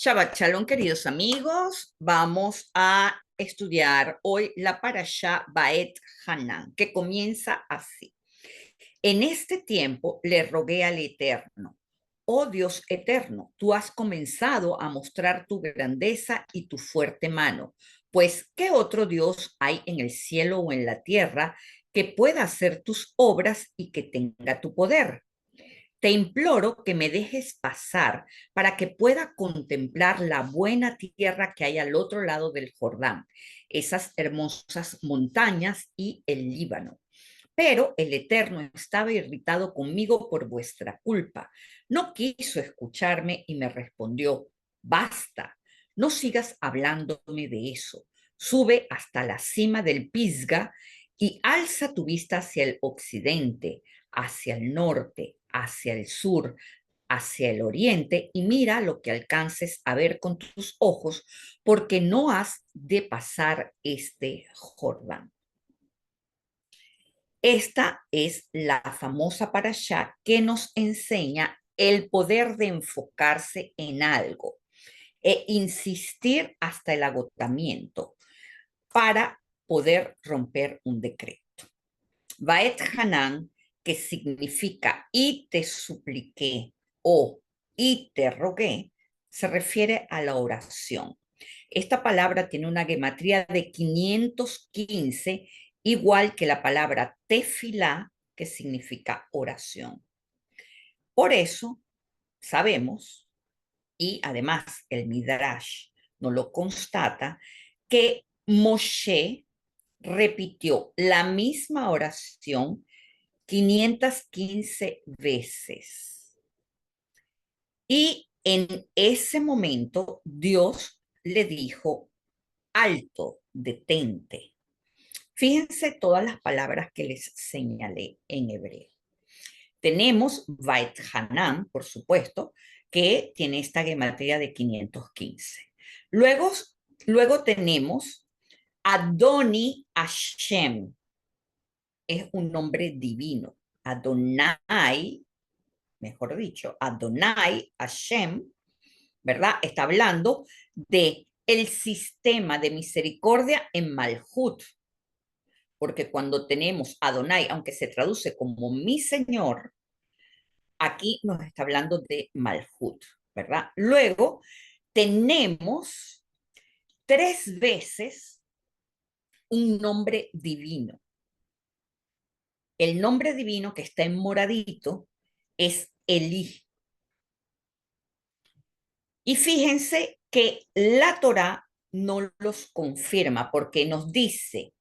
Shabbat Shalom, queridos amigos. Vamos a estudiar hoy la Parashá Baet Hanan, que comienza así. En este tiempo le rogué al Eterno: oh Dios eterno, tú has comenzado a mostrar tu grandeza y tu fuerte mano, pues ¿qué otro Dios hay en el cielo o en la tierra que pueda hacer tus obras y que tenga tu poder? Te imploro que me dejes pasar para que pueda contemplar la buena tierra que hay al otro lado del Jordán, esas hermosas montañas y el Líbano. Pero el Eterno estaba irritado conmigo por vuestra culpa. No quiso escucharme y me respondió: basta, no sigas hablándome de eso. Sube hasta la cima del Pisga y alza tu vista hacia el occidente, hacia el norte, hacia el sur, hacia el oriente, y mira lo que alcances a ver con tus ojos, porque no has de pasar este Jordán. Esta es la famosa parashá que nos enseña el poder de enfocarse en algo e insistir hasta el agotamiento para poder romper un decreto. Baet Hanan, que significa y te supliqué o y te rogué, se refiere a la oración. Esta palabra tiene una gematría de 515, igual que la palabra tefilá, que significa oración. Por eso sabemos, y además el Midrash nos lo constata, que Moshe repitió la misma oración 515 veces. Y en ese momento Dios le dijo: alto, detente. Fíjense todas las palabras que les señalé en hebreo. Tenemos Vait Hanan, por supuesto, que tiene esta gematría de 515. Luego, luego tenemos Adoni Hashem, es un nombre divino. Adonai, mejor dicho, Adonai Hashem, ¿verdad? Está hablando de el sistema de misericordia en Malhut, porque cuando tenemos Adonai, aunque se traduce como mi Señor, aquí nos está hablando de Malhut, ¿verdad? Luego tenemos tres veces un nombre divino. El nombre divino que está en moradito es Elí. Y fíjense que la Torá no los confirma porque nos dice: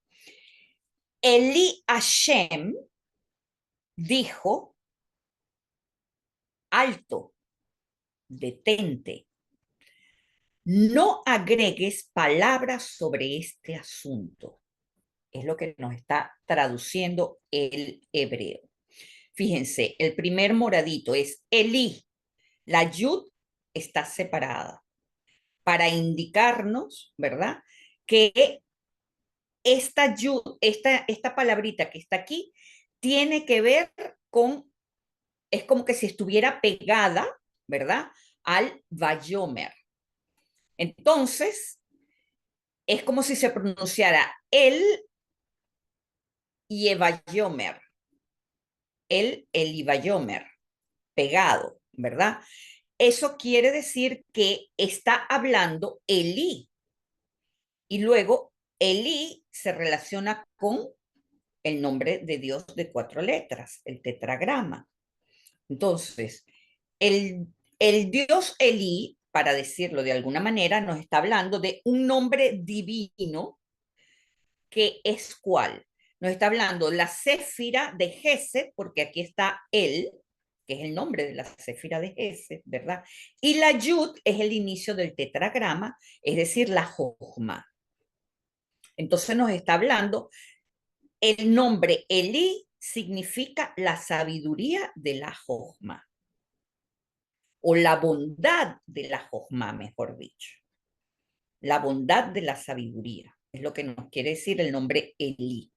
Elí Hashem dijo, alto, detente, no agregues palabras sobre este asunto. Es lo que nos está traduciendo el hebreo. Fíjense, el primer moradito es Elí. La yud está separada para indicarnos, ¿verdad? Que esta palabrita que está aquí tiene que ver con, es como que si estuviera pegada, ¿verdad? Al Vayomer. Entonces, es como si se pronunciara el Yevayomer, el Ivayomer, pegado, ¿verdad? Eso quiere decir que está hablando Elí. Y luego Elí se relaciona con el nombre de Dios de 4 letras, el tetragrama. Entonces, el Dios Elí, para decirlo de alguna manera, nos está hablando de un nombre divino que es cuál. Nos está hablando la Céfira de Gesed, porque aquí está él, que es el nombre de la Céfira de Gesed, ¿verdad? Y la Yud es el inicio del tetragrama, es decir, la Jochma. Entonces nos está hablando, el nombre Elí significa la sabiduría de la Jochma, o la bondad de la Jochma, mejor dicho. La bondad de la sabiduría, es lo que nos quiere decir el nombre Elí.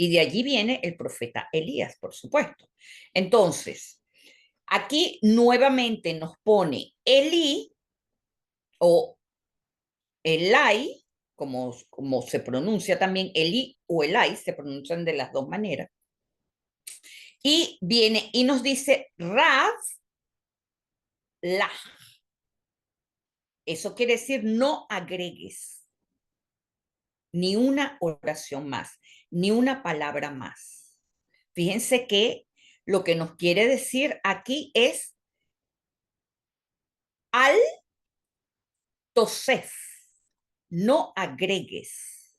Y de allí viene el profeta Elías, por supuesto. Entonces, aquí nuevamente nos pone Elí o Elai, como se pronuncia también, Eli o Elai, se pronuncian de las dos maneras. Y viene y nos dice Rav Laj. Eso quiere decir no agregues ni una oración más, ni una palabra más. Fíjense que lo que nos quiere decir aquí es al tosef, no agregues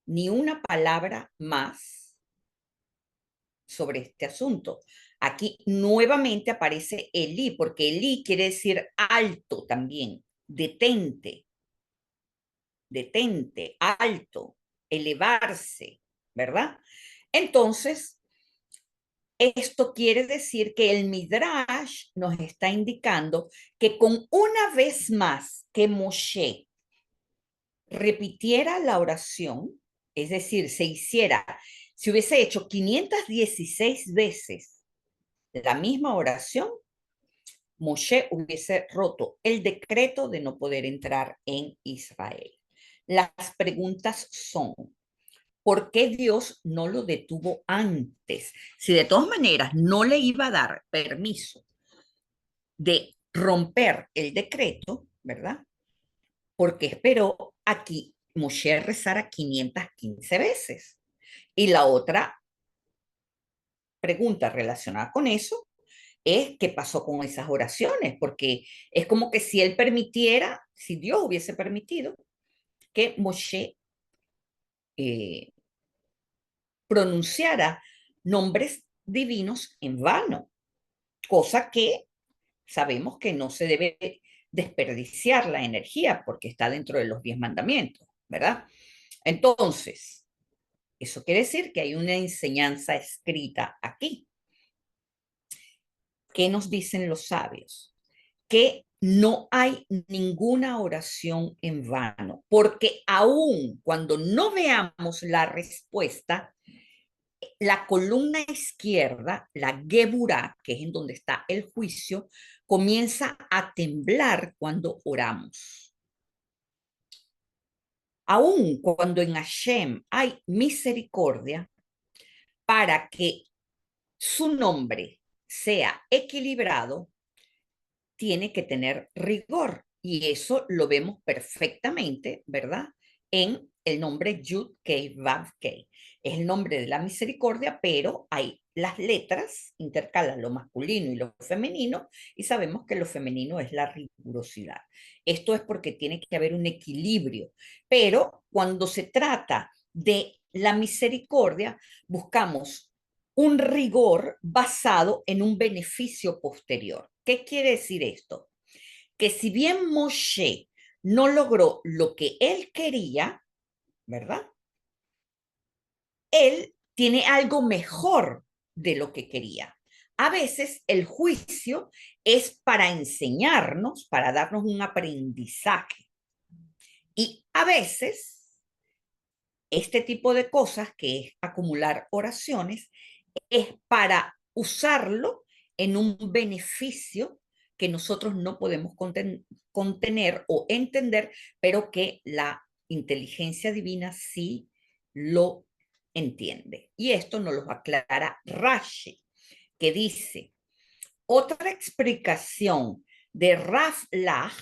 ni una palabra más sobre este asunto. Aquí nuevamente aparece Elí, porque Elí quiere decir alto también, detente, detente, alto, elevarse, ¿verdad? Entonces, esto quiere decir que el Midrash nos está indicando que con una vez más que Moshe repitiera la oración, es decir, si hubiese hecho 516 veces la misma oración, Moshe hubiese roto el decreto de no poder entrar en Israel. Las preguntas son, ¿por qué Dios no lo detuvo antes? Si de todas maneras no le iba a dar permiso de romper el decreto, ¿verdad? Porque esperó aquí Moshe rezara 515 veces. Y la otra pregunta relacionada con eso es qué pasó con esas oraciones, porque es como que si él permitiera, si Dios hubiese permitido que Moshe eh, pronunciara nombres divinos en vano, cosa que sabemos que no se debe desperdiciar la energía porque está dentro de los 10 mandamientos, ¿verdad? Entonces, eso quiere decir que hay una enseñanza escrita aquí. ¿Qué nos dicen los sabios? Que no hay ninguna oración en vano, porque aun cuando no veamos la respuesta, la columna izquierda, la Geburah, que es en donde está el juicio, comienza a temblar cuando oramos. Aun cuando en Hashem hay misericordia, para que su nombre sea equilibrado, tiene que tener rigor. Y eso lo vemos perfectamente, ¿verdad? En el nombre Yud Kei Vav Kei. Es el nombre de la misericordia, pero hay las letras, intercalan lo masculino y lo femenino, y sabemos que lo femenino es la rigurosidad. Esto es porque tiene que haber un equilibrio, pero cuando se trata de la misericordia, buscamos un rigor basado en un beneficio posterior. ¿Qué quiere decir esto? Que si bien Moshe no logró lo que él quería, ¿verdad? Él tiene algo mejor de lo que quería. A veces el juicio es para enseñarnos, para darnos un aprendizaje. Y a veces este tipo de cosas, que es acumular oraciones, es para usarlo en un beneficio que nosotros no podemos contener o entender, pero que la inteligencia divina sí lo entiende. Y esto nos lo aclara Rashi, que dice, otra explicación de Raflach,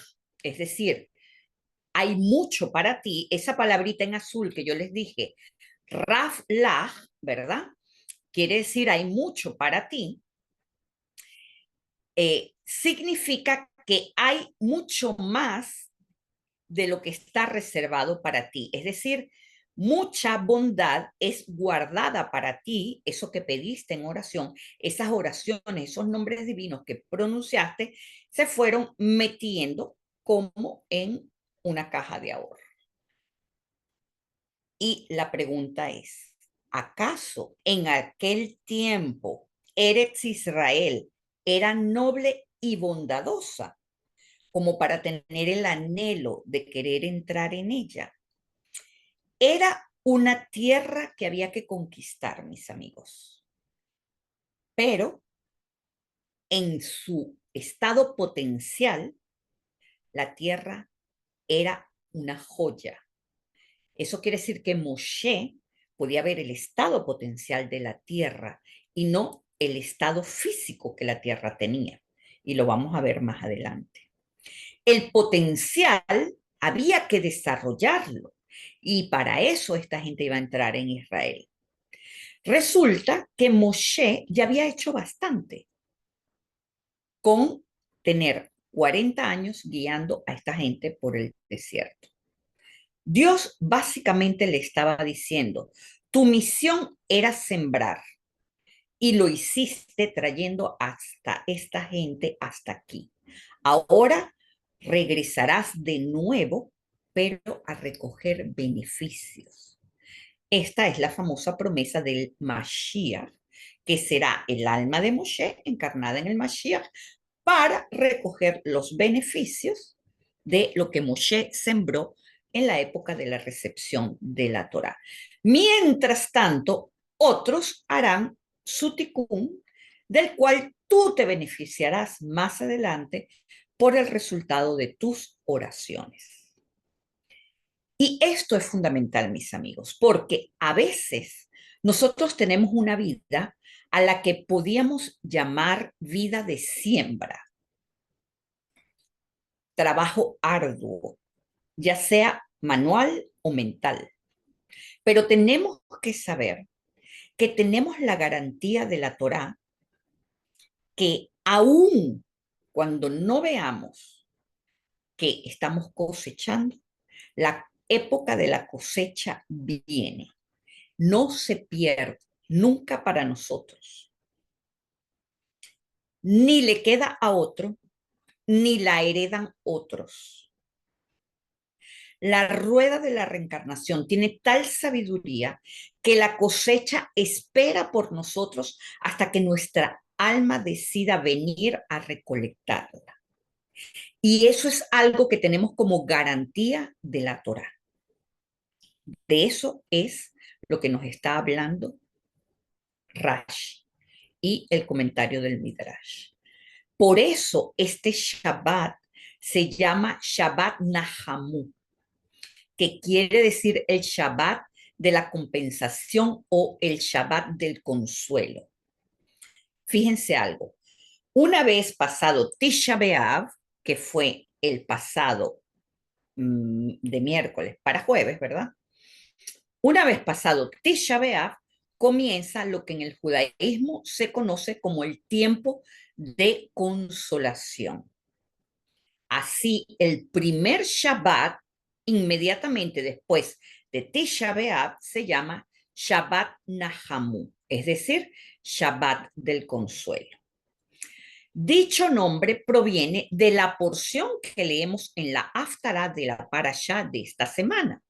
es decir, hay mucho para ti, esa palabrita en azul que yo les dije, Raflach, ¿verdad? Quiere decir hay mucho para ti, significa que hay mucho más de lo que está reservado para ti. Es decir, mucha bondad es guardada para ti, eso que pediste en oración, esas oraciones, esos nombres divinos que pronunciaste, se fueron metiendo como en una caja de ahorro. Y la pregunta es, ¿acaso en aquel tiempo Eretz Israel era noble y bondadosa como para tener el anhelo de querer entrar en ella? Era una tierra que había que conquistar, mis amigos, pero en su estado potencial La tierra era una joya. Eso quiere decir que Moshe podía ver el estado potencial de la tierra y no el estado físico que la tierra tenía. Y lo vamos a ver más adelante. El potencial había que desarrollarlo y para eso esta gente iba a entrar en Israel. Resulta que Moshe ya había hecho bastante con tener 40 años guiando a esta gente por el desierto. Dios básicamente le estaba diciendo, tu misión era sembrar y lo hiciste trayendo hasta esta gente hasta aquí. Ahora regresarás de nuevo, pero a recoger beneficios. Esta es la famosa promesa del Mashiach, que será el alma de Moshe encarnada en el Mashiach para recoger los beneficios de lo que Moshe sembró en la época de la recepción de la Torá. Mientras tanto, otros harán su tikkun, del cual tú te beneficiarás más adelante por el resultado de tus oraciones. Y esto es fundamental, mis amigos, porque a veces nosotros tenemos una vida a la que podíamos llamar vida de siembra, trabajo arduo, ya sea manual o mental. Pero tenemos que saber que tenemos la garantía de la Torá que aún cuando no veamos que estamos cosechando, la época de la cosecha viene. No se pierde nunca para nosotros. Ni le queda a otro, ni la heredan otros. La rueda de la reencarnación tiene tal sabiduría que la cosecha espera por nosotros hasta que nuestra alma decida venir a recolectarla. Y eso es algo que tenemos como garantía de la Torá. De eso es lo que nos está hablando Rashi y el comentario del Midrash. Por eso este Shabbat se llama Shabbat Nahamu, que quiere decir el Shabbat de la compensación o el Shabbat del consuelo. Fíjense algo, una vez pasado Tisha B'Av, que fue el pasado de miércoles para jueves, ¿verdad? Una vez pasado Tisha B'Av, comienza lo que en el judaísmo se conoce como el tiempo de consolación. Así, el primer Shabbat, inmediatamente después de Tisha B'Av, se llama Shabbat Nahamu, es decir, Shabbat del consuelo. Dicho nombre proviene de la porción que leemos en la Haftará de la Parashá de esta semana.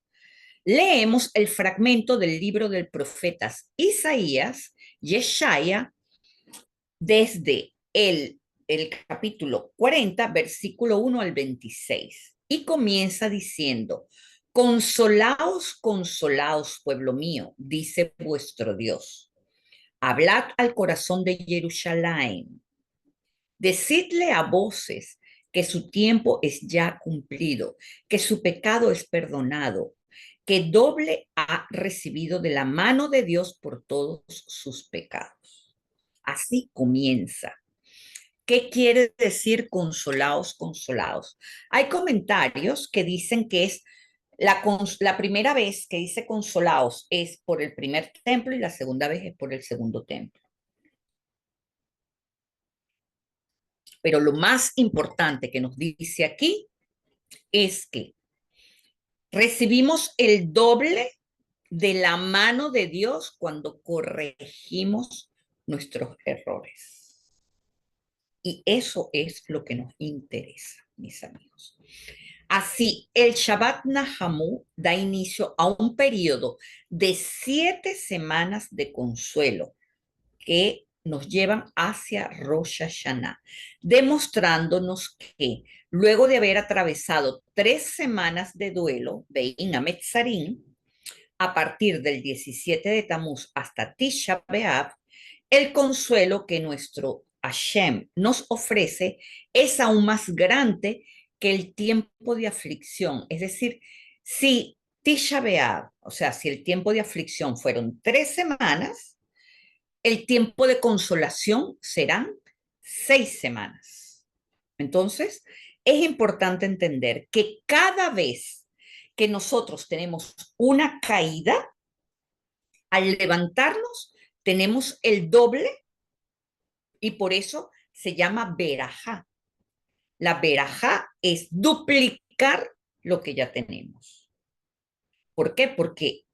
Leemos el fragmento del libro del profeta Isaías, Yeshaya, desde el capítulo 40, versículo 1 al 26. Y comienza diciendo, consolaos, consolaos, pueblo mío, dice vuestro Dios. Hablad al corazón de Jerusalén. Decidle a voces que su tiempo es ya cumplido, que su pecado es perdonado, que doble ha recibido de la mano de Dios por todos sus pecados. Así comienza. ¿Qué quiere decir consolaos, consolaos? Hay comentarios que dicen que es la primera vez que dice consolaos es por el primer templo y la segunda vez es por el segundo templo. Pero lo más importante que nos dice aquí es que recibimos el doble de la mano de Dios cuando corregimos nuestros errores. Y eso es lo que nos interesa, mis amigos. Así, el Shabbat Nahamu da inicio a un periodo de 7 semanas de consuelo que nos llevan hacia Rosh Hashanah, demostrándonos que luego de haber atravesado 3 semanas de duelo, Bein Hametzarim, a partir del 17 de Tamuz hasta Tisha B'Av, el consuelo que nuestro Hashem nos ofrece es aún más grande que el tiempo de aflicción, es decir, si Tisha B'Av, o sea, si el tiempo de aflicción fueron 3 semanas, el tiempo de consolación serán 6 semanas. Entonces, es importante entender que cada vez que nosotros tenemos una caída, al levantarnos tenemos el doble y por eso se llama verajá. La verajá es duplicar lo que ya tenemos. ¿Por qué? Porque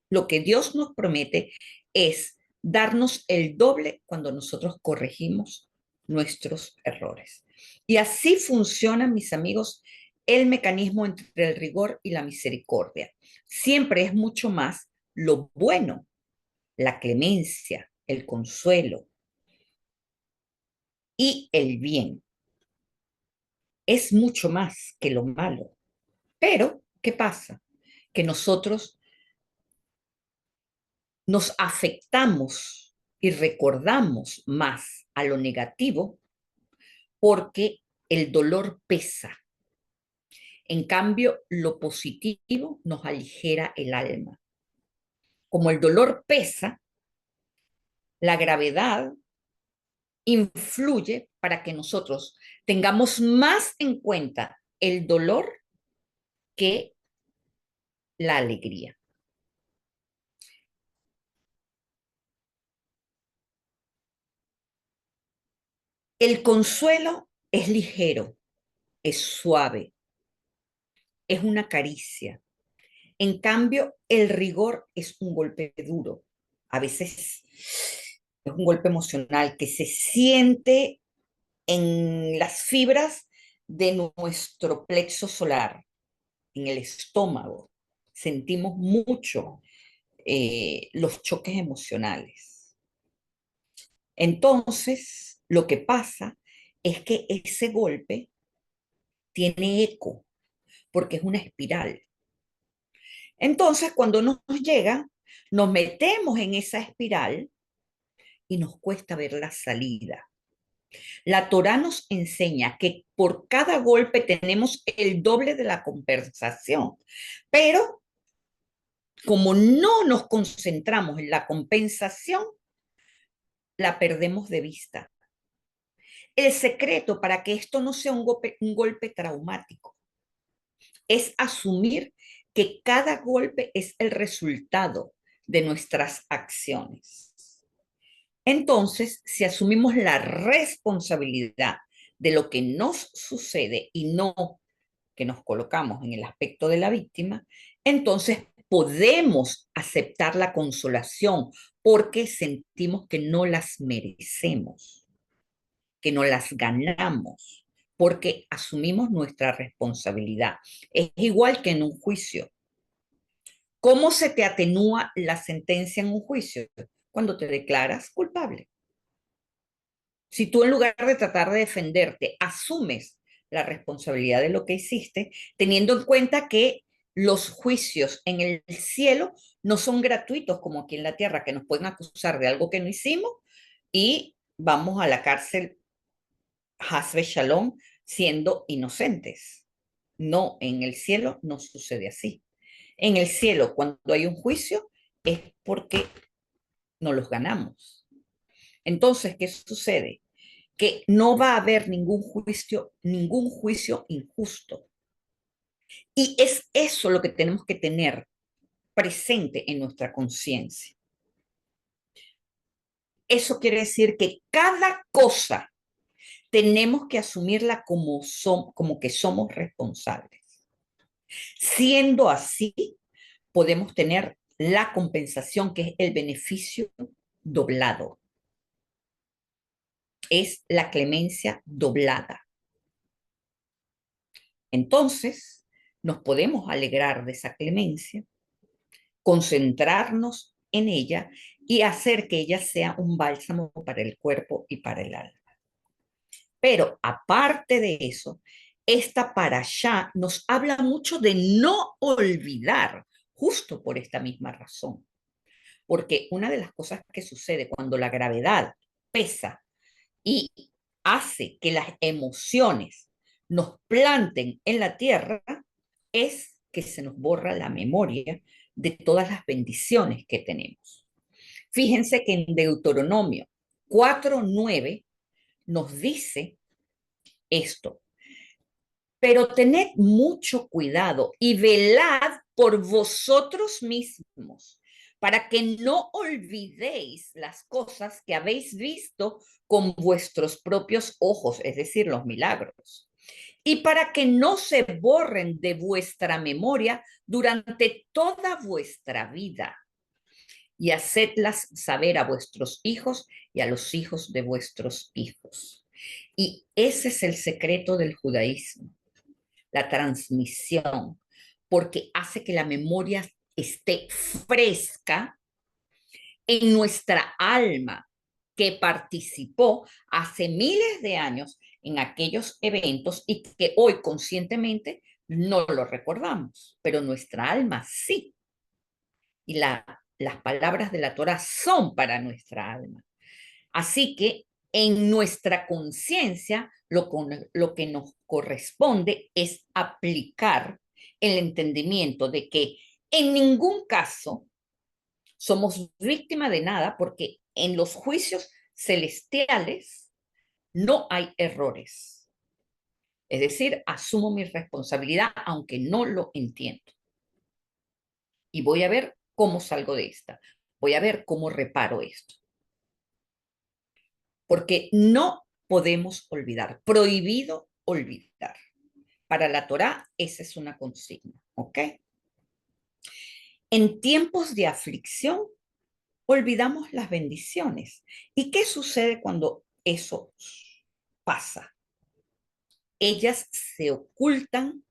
lo que Dios nos promete es darnos el doble cuando nosotros corregimos nuestros errores. Y así funciona, mis amigos, el mecanismo entre el rigor y la misericordia. Siempre es mucho más lo bueno, la clemencia, el consuelo y el bien. Es mucho más que lo malo. Pero, ¿qué pasa? Que nosotros nos afectamos y recordamos más a lo negativo porque el dolor pesa. En cambio, lo positivo nos aligera el alma. Como el dolor pesa, la gravedad influye para que nosotros tengamos más en cuenta el dolor que la alegría. El consuelo es ligero, es suave, es una caricia. En cambio, el rigor es un golpe duro. A veces es un golpe emocional que se siente en las fibras de nuestro plexo solar, en el estómago. Sentimos mucho los choques emocionales. Entonces, lo que pasa es que ese golpe tiene eco, porque es una espiral. Entonces, cuando nos llega, nos metemos en esa espiral y nos cuesta ver la salida. La Torá nos enseña que por cada golpe tenemos el doble de la compensación, pero como no nos concentramos en la compensación, la perdemos de vista. El secreto para que esto no sea un golpe traumático es asumir que cada golpe es el resultado de nuestras acciones. Entonces, si asumimos la responsabilidad de lo que nos sucede y no que nos colocamos en el aspecto de la víctima, entonces podemos aceptar la consolación porque sentimos que no las merecemos, que no las ganamos, porque asumimos nuestra responsabilidad. Es igual que en un juicio. ¿Cómo se te atenúa la sentencia en un juicio? Cuando te declaras culpable. Si tú en lugar de tratar de defenderte, asumes la responsabilidad de lo que hiciste, teniendo en cuenta que los juicios en el cielo no son gratuitos como aquí en la tierra, que nos pueden acusar de algo que no hicimos y vamos a la cárcel Hasbe Shalom siendo inocentes. No, en el cielo no sucede así. En el cielo, cuando hay un juicio, es porque no los ganamos. Entonces, ¿qué sucede? Que no va a haber ningún juicio injusto. Y es eso lo que tenemos que tener presente en nuestra conciencia. Eso quiere decir que cada cosa tenemos que asumirla como que somos responsables. Siendo así, podemos tener la compensación, que es el beneficio doblado. Es la clemencia doblada. Entonces, nos podemos alegrar de esa clemencia, concentrarnos en ella y hacer que ella sea un bálsamo para el cuerpo y para el alma. Pero aparte de eso, esta parashá nos habla mucho de no olvidar, justo por esta misma razón. Porque una de las cosas que sucede cuando la gravedad pesa y hace que las emociones nos planten en la tierra es que se nos borra la memoria de todas las bendiciones que tenemos. Fíjense que en Deuteronomio 4:9 nos dice esto: pero tened mucho cuidado y velad por vosotros mismos, para que no olvidéis las cosas que habéis visto con vuestros propios ojos, es decir, los milagros, y para que no se borren de vuestra memoria durante toda vuestra vida, y hacedlas saber a vuestros hijos y a los hijos de vuestros hijos. Y ese es el secreto del judaísmo, la transmisión, porque hace que la memoria esté fresca en nuestra alma que participó hace miles de años en aquellos eventos y que hoy conscientemente no lo recordamos, pero nuestra alma sí. Y las palabras de la Torah son para nuestra alma. Así que en nuestra conciencia lo que nos corresponde es aplicar el entendimiento de que en ningún caso somos víctima de nada, porque en los juicios celestiales no hay errores. Es decir, asumo mi responsabilidad aunque no lo entiendo. Y voy a ver cómo salgo de esta. Voy a ver cómo reparo esto. Porque no podemos olvidar, prohibido olvidar. Para la Torá, esa es una consigna, ¿ok? En tiempos de aflicción, olvidamos las bendiciones. ¿Y qué sucede cuando eso pasa? Ellas se ocultan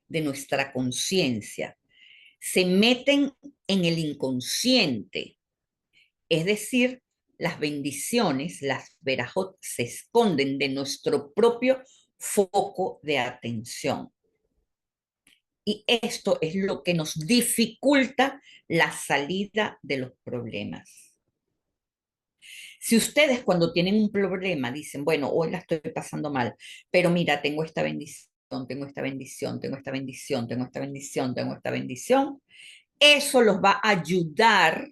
de nuestra conciencia, se meten en el inconsciente, es decir, las bendiciones, las verajot, se esconden de nuestro propio foco de atención. Y esto es lo que nos dificulta la salida de los problemas. Si ustedes cuando tienen un problema dicen, bueno, hoy la estoy pasando mal, pero mira, tengo esta bendición, tengo esta bendición, tengo esta bendición, tengo esta bendición, tengo esta bendición, eso los va a ayudar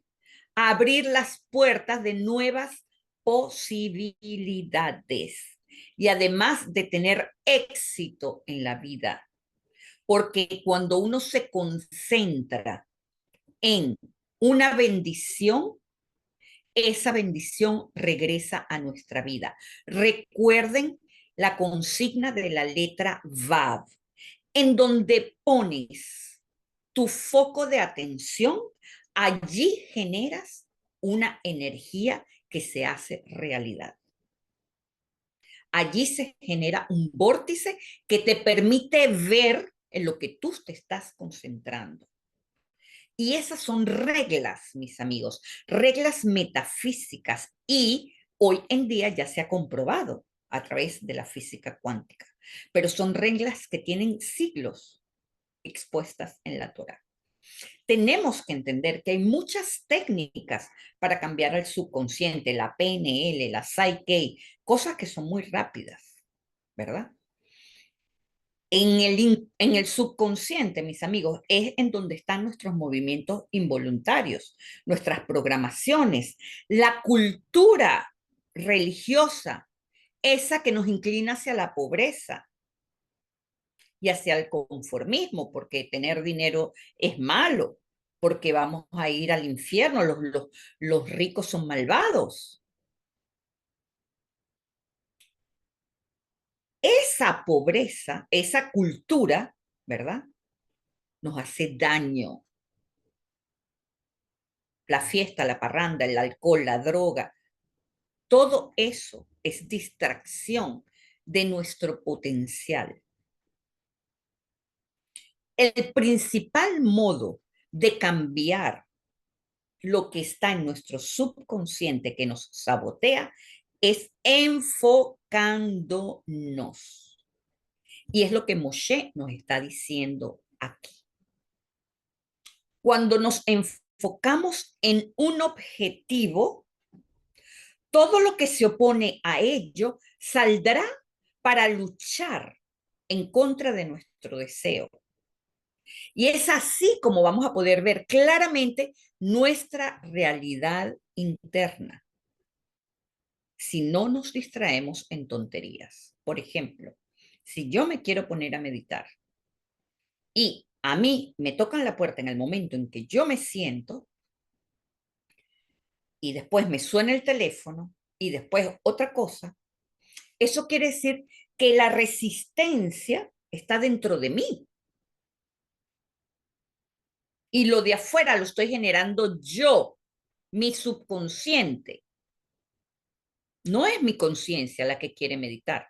a abrir las puertas de nuevas posibilidades y además de tener éxito en la vida. Porque cuando uno se concentra en una bendición, esa bendición regresa a nuestra vida. Recuerden la consigna de la letra Vav, en donde pones tu foco de atención, allí generas una energía que se hace realidad. Allí se genera un vórtice que te permite ver en lo que tú te estás concentrando. Y esas son reglas, mis amigos, reglas metafísicas, y hoy en día ya se ha comprobado a través de la física cuántica, pero son reglas que tienen siglos expuestas en la Torá. Tenemos que entender que hay muchas técnicas para cambiar el subconsciente, la PNL, la Psyche, cosas que son muy rápidas, ¿verdad? En el subconsciente, mis amigos, es en donde están nuestros movimientos involuntarios, nuestras programaciones, la cultura religiosa, esa que nos inclina hacia la pobreza y hacia el conformismo, porque tener dinero es malo, porque vamos a ir al infierno, los ricos son malvados. Esa pobreza, esa cultura, ¿verdad? Nos hace daño. La fiesta, la parranda, el alcohol, la droga, todo eso es distracción de nuestro potencial. El principal modo de cambiar lo que está en nuestro subconsciente que nos sabotea es enfocándonos. Y es lo que Moshe nos está diciendo aquí. Cuando nos enfocamos en un objetivo, todo lo que se opone a ello saldrá para luchar en contra de nuestro deseo. Y es así como vamos a poder ver claramente nuestra realidad interna, si no nos distraemos en tonterías. Por ejemplo, si yo me quiero poner a meditar y a mí me tocan la puerta en el momento en que yo me siento y después me suena el teléfono y después otra cosa, eso quiere decir que la resistencia está dentro de mí y lo de afuera lo estoy generando yo, mi subconsciente. No es mi conciencia la que quiere meditar.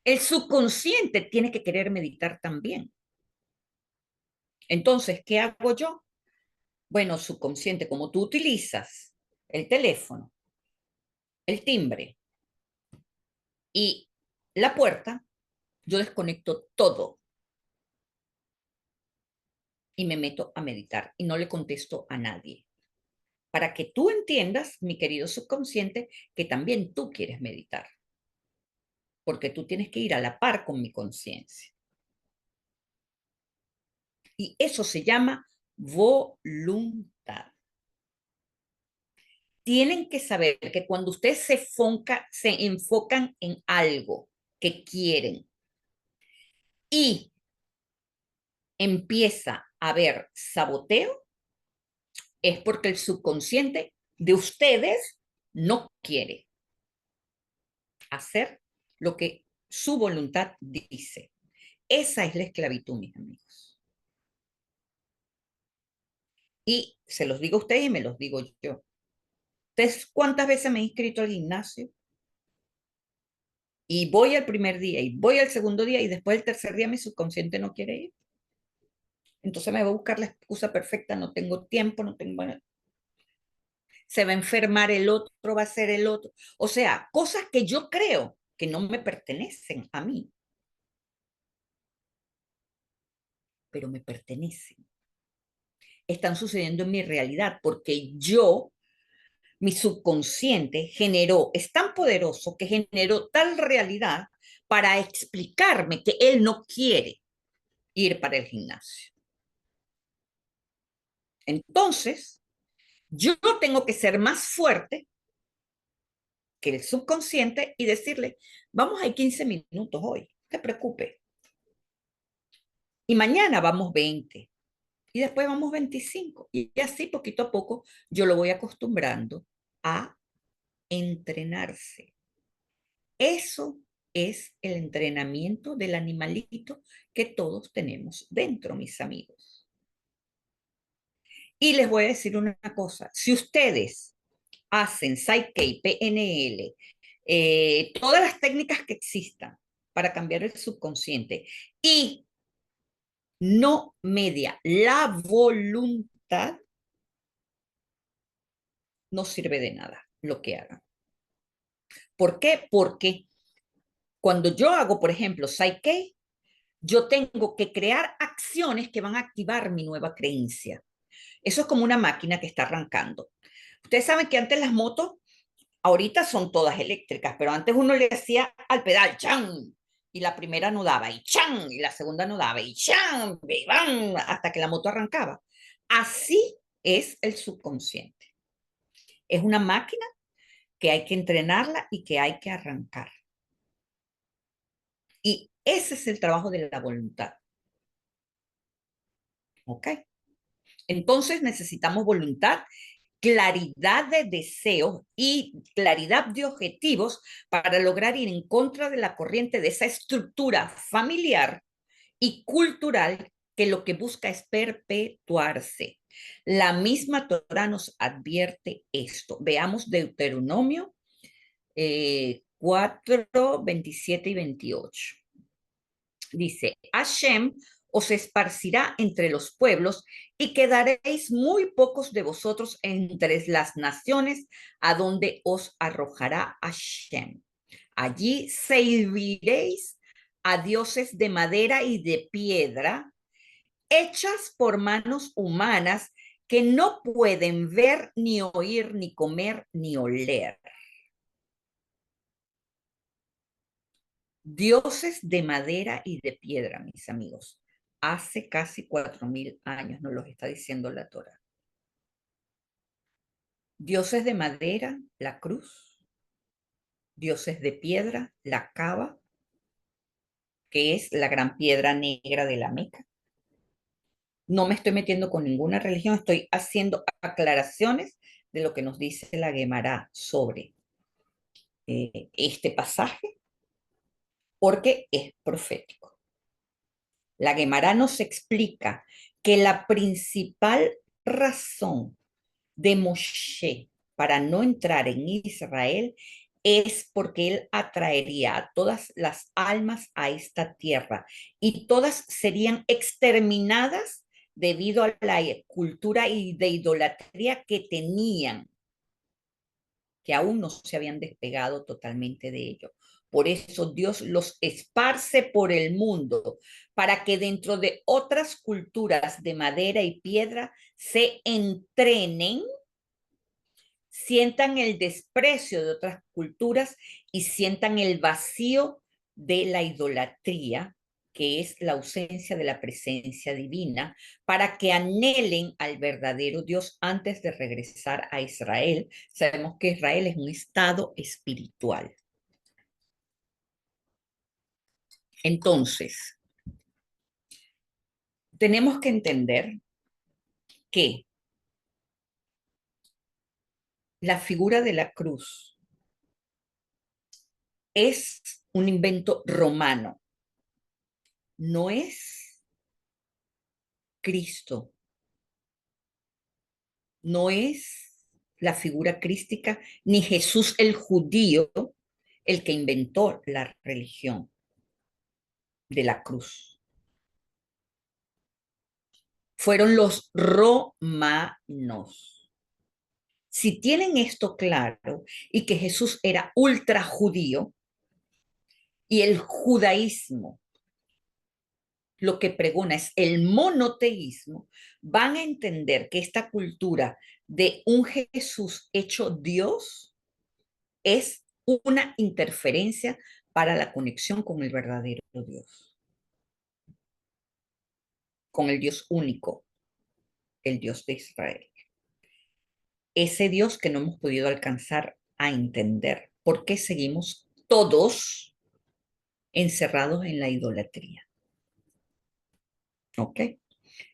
El subconsciente tiene que querer meditar también. Entonces, ¿qué hago yo? Bueno, subconsciente, como tú utilizas el teléfono, el timbre y la puerta, yo desconecto todo y me meto a meditar y no le contesto a nadie. Para que tú entiendas, mi querido subconsciente, que también tú quieres meditar, porque tú tienes que ir a la par con mi conciencia. Y eso se llama voluntad. Tienen que saber que cuando ustedes se enfocan en algo que quieren y empieza a haber saboteo, es porque el subconsciente de ustedes no quiere hacer lo que su voluntad dice. Esa es la esclavitud, mis amigos. Y se los digo a ustedes y me los digo yo. ¿Ustedes cuántas veces me he inscrito al gimnasio? Y voy al primer día y voy al segundo día y después el tercer día mi subconsciente no quiere ir. Entonces me voy a buscar la excusa perfecta, no tengo tiempo, no tengo... Se va a enfermar el otro, va a ser el otro. O sea, cosas que yo creo que no me pertenecen a mí, pero me pertenecen. Están sucediendo en mi realidad porque yo, mi subconsciente generó, es tan poderoso que generó tal realidad para explicarme que él no quiere ir para el gimnasio. Entonces, yo tengo que ser más fuerte que el subconsciente y decirle, vamos a ir 15 minutos hoy, no te preocupes. Y mañana vamos 20 y después vamos 25. Y así poquito a poco yo lo voy acostumbrando a entrenarse. Eso es el entrenamiento del animalito que todos tenemos dentro, mis amigos. Y les voy a decir una cosa, si ustedes hacen Psyche, PNL, todas las técnicas que existan para cambiar el subconsciente y no media la voluntad, no sirve de nada lo que hagan. ¿Por qué? Porque cuando yo hago, por ejemplo, Psyche, yo tengo que crear acciones que van a activar mi nueva creencia. Eso es como una máquina que está arrancando. Ustedes saben que antes las motos, ahorita son todas eléctricas, pero antes uno le hacía al pedal, ¡chan! Y la primera no daba, y ¡chan! Y la segunda no daba, y ¡chan! Y ¡bam! Hasta que la moto arrancaba. Así es el subconsciente. Es una máquina que hay que entrenarla y que hay que arrancar. Y ese es el trabajo de la voluntad. ¿Ok? Entonces necesitamos voluntad, claridad de deseos y claridad de objetivos para lograr ir en contra de la corriente de esa estructura familiar y cultural que lo que busca es perpetuarse. La misma Torah nos advierte esto. Veamos Deuteronomio 4, 27 y 28. Dice, Hashem os esparcirá entre los pueblos y quedaréis muy pocos de vosotros entre las naciones a donde os arrojará Hashem. Allí serviréis a dioses de madera y de piedra, hechas por manos humanas que no pueden ver, ni oír, ni comer, ni oler. Dioses de madera y de piedra, mis amigos. Hace casi 4000 años nos los está diciendo la Torá. Dioses de madera, la cruz. Dioses de piedra, la cava, que es la gran piedra negra de la Meca. No me estoy metiendo con ninguna religión, estoy haciendo aclaraciones de lo que nos dice la Gemara sobre este pasaje, porque es profético. La Gemara nos explica que la principal razón de Moshe para no entrar en Israel es porque él atraería a todas las almas a esta tierra y todas serían exterminadas debido a la cultura y de idolatría que tenían, que aún no se habían despegado totalmente de ello. Por eso Dios los esparce por el mundo, para que dentro de otras culturas de madera y piedra se entrenen, sientan el desprecio de otras culturas y sientan el vacío de la idolatría, que es la ausencia de la presencia divina, para que anhelen al verdadero Dios antes de regresar a Israel. Sabemos que Israel es un estado espiritual. Entonces, tenemos que entender que la figura de la cruz es un invento romano, no es Cristo, no es la figura crística, ni Jesús el judío el que inventó la religión de la cruz. Fueron los romanos. Si tienen esto claro y que Jesús era ultra judío y el judaísmo lo que pregona es el monoteísmo, van a entender que esta cultura de un Jesús hecho Dios es una interferencia para la conexión con el verdadero Dios, con el Dios único, el Dios de Israel. Ese Dios que no hemos podido alcanzar a entender. ¿Por qué seguimos todos encerrados en la idolatría? ¿Ok?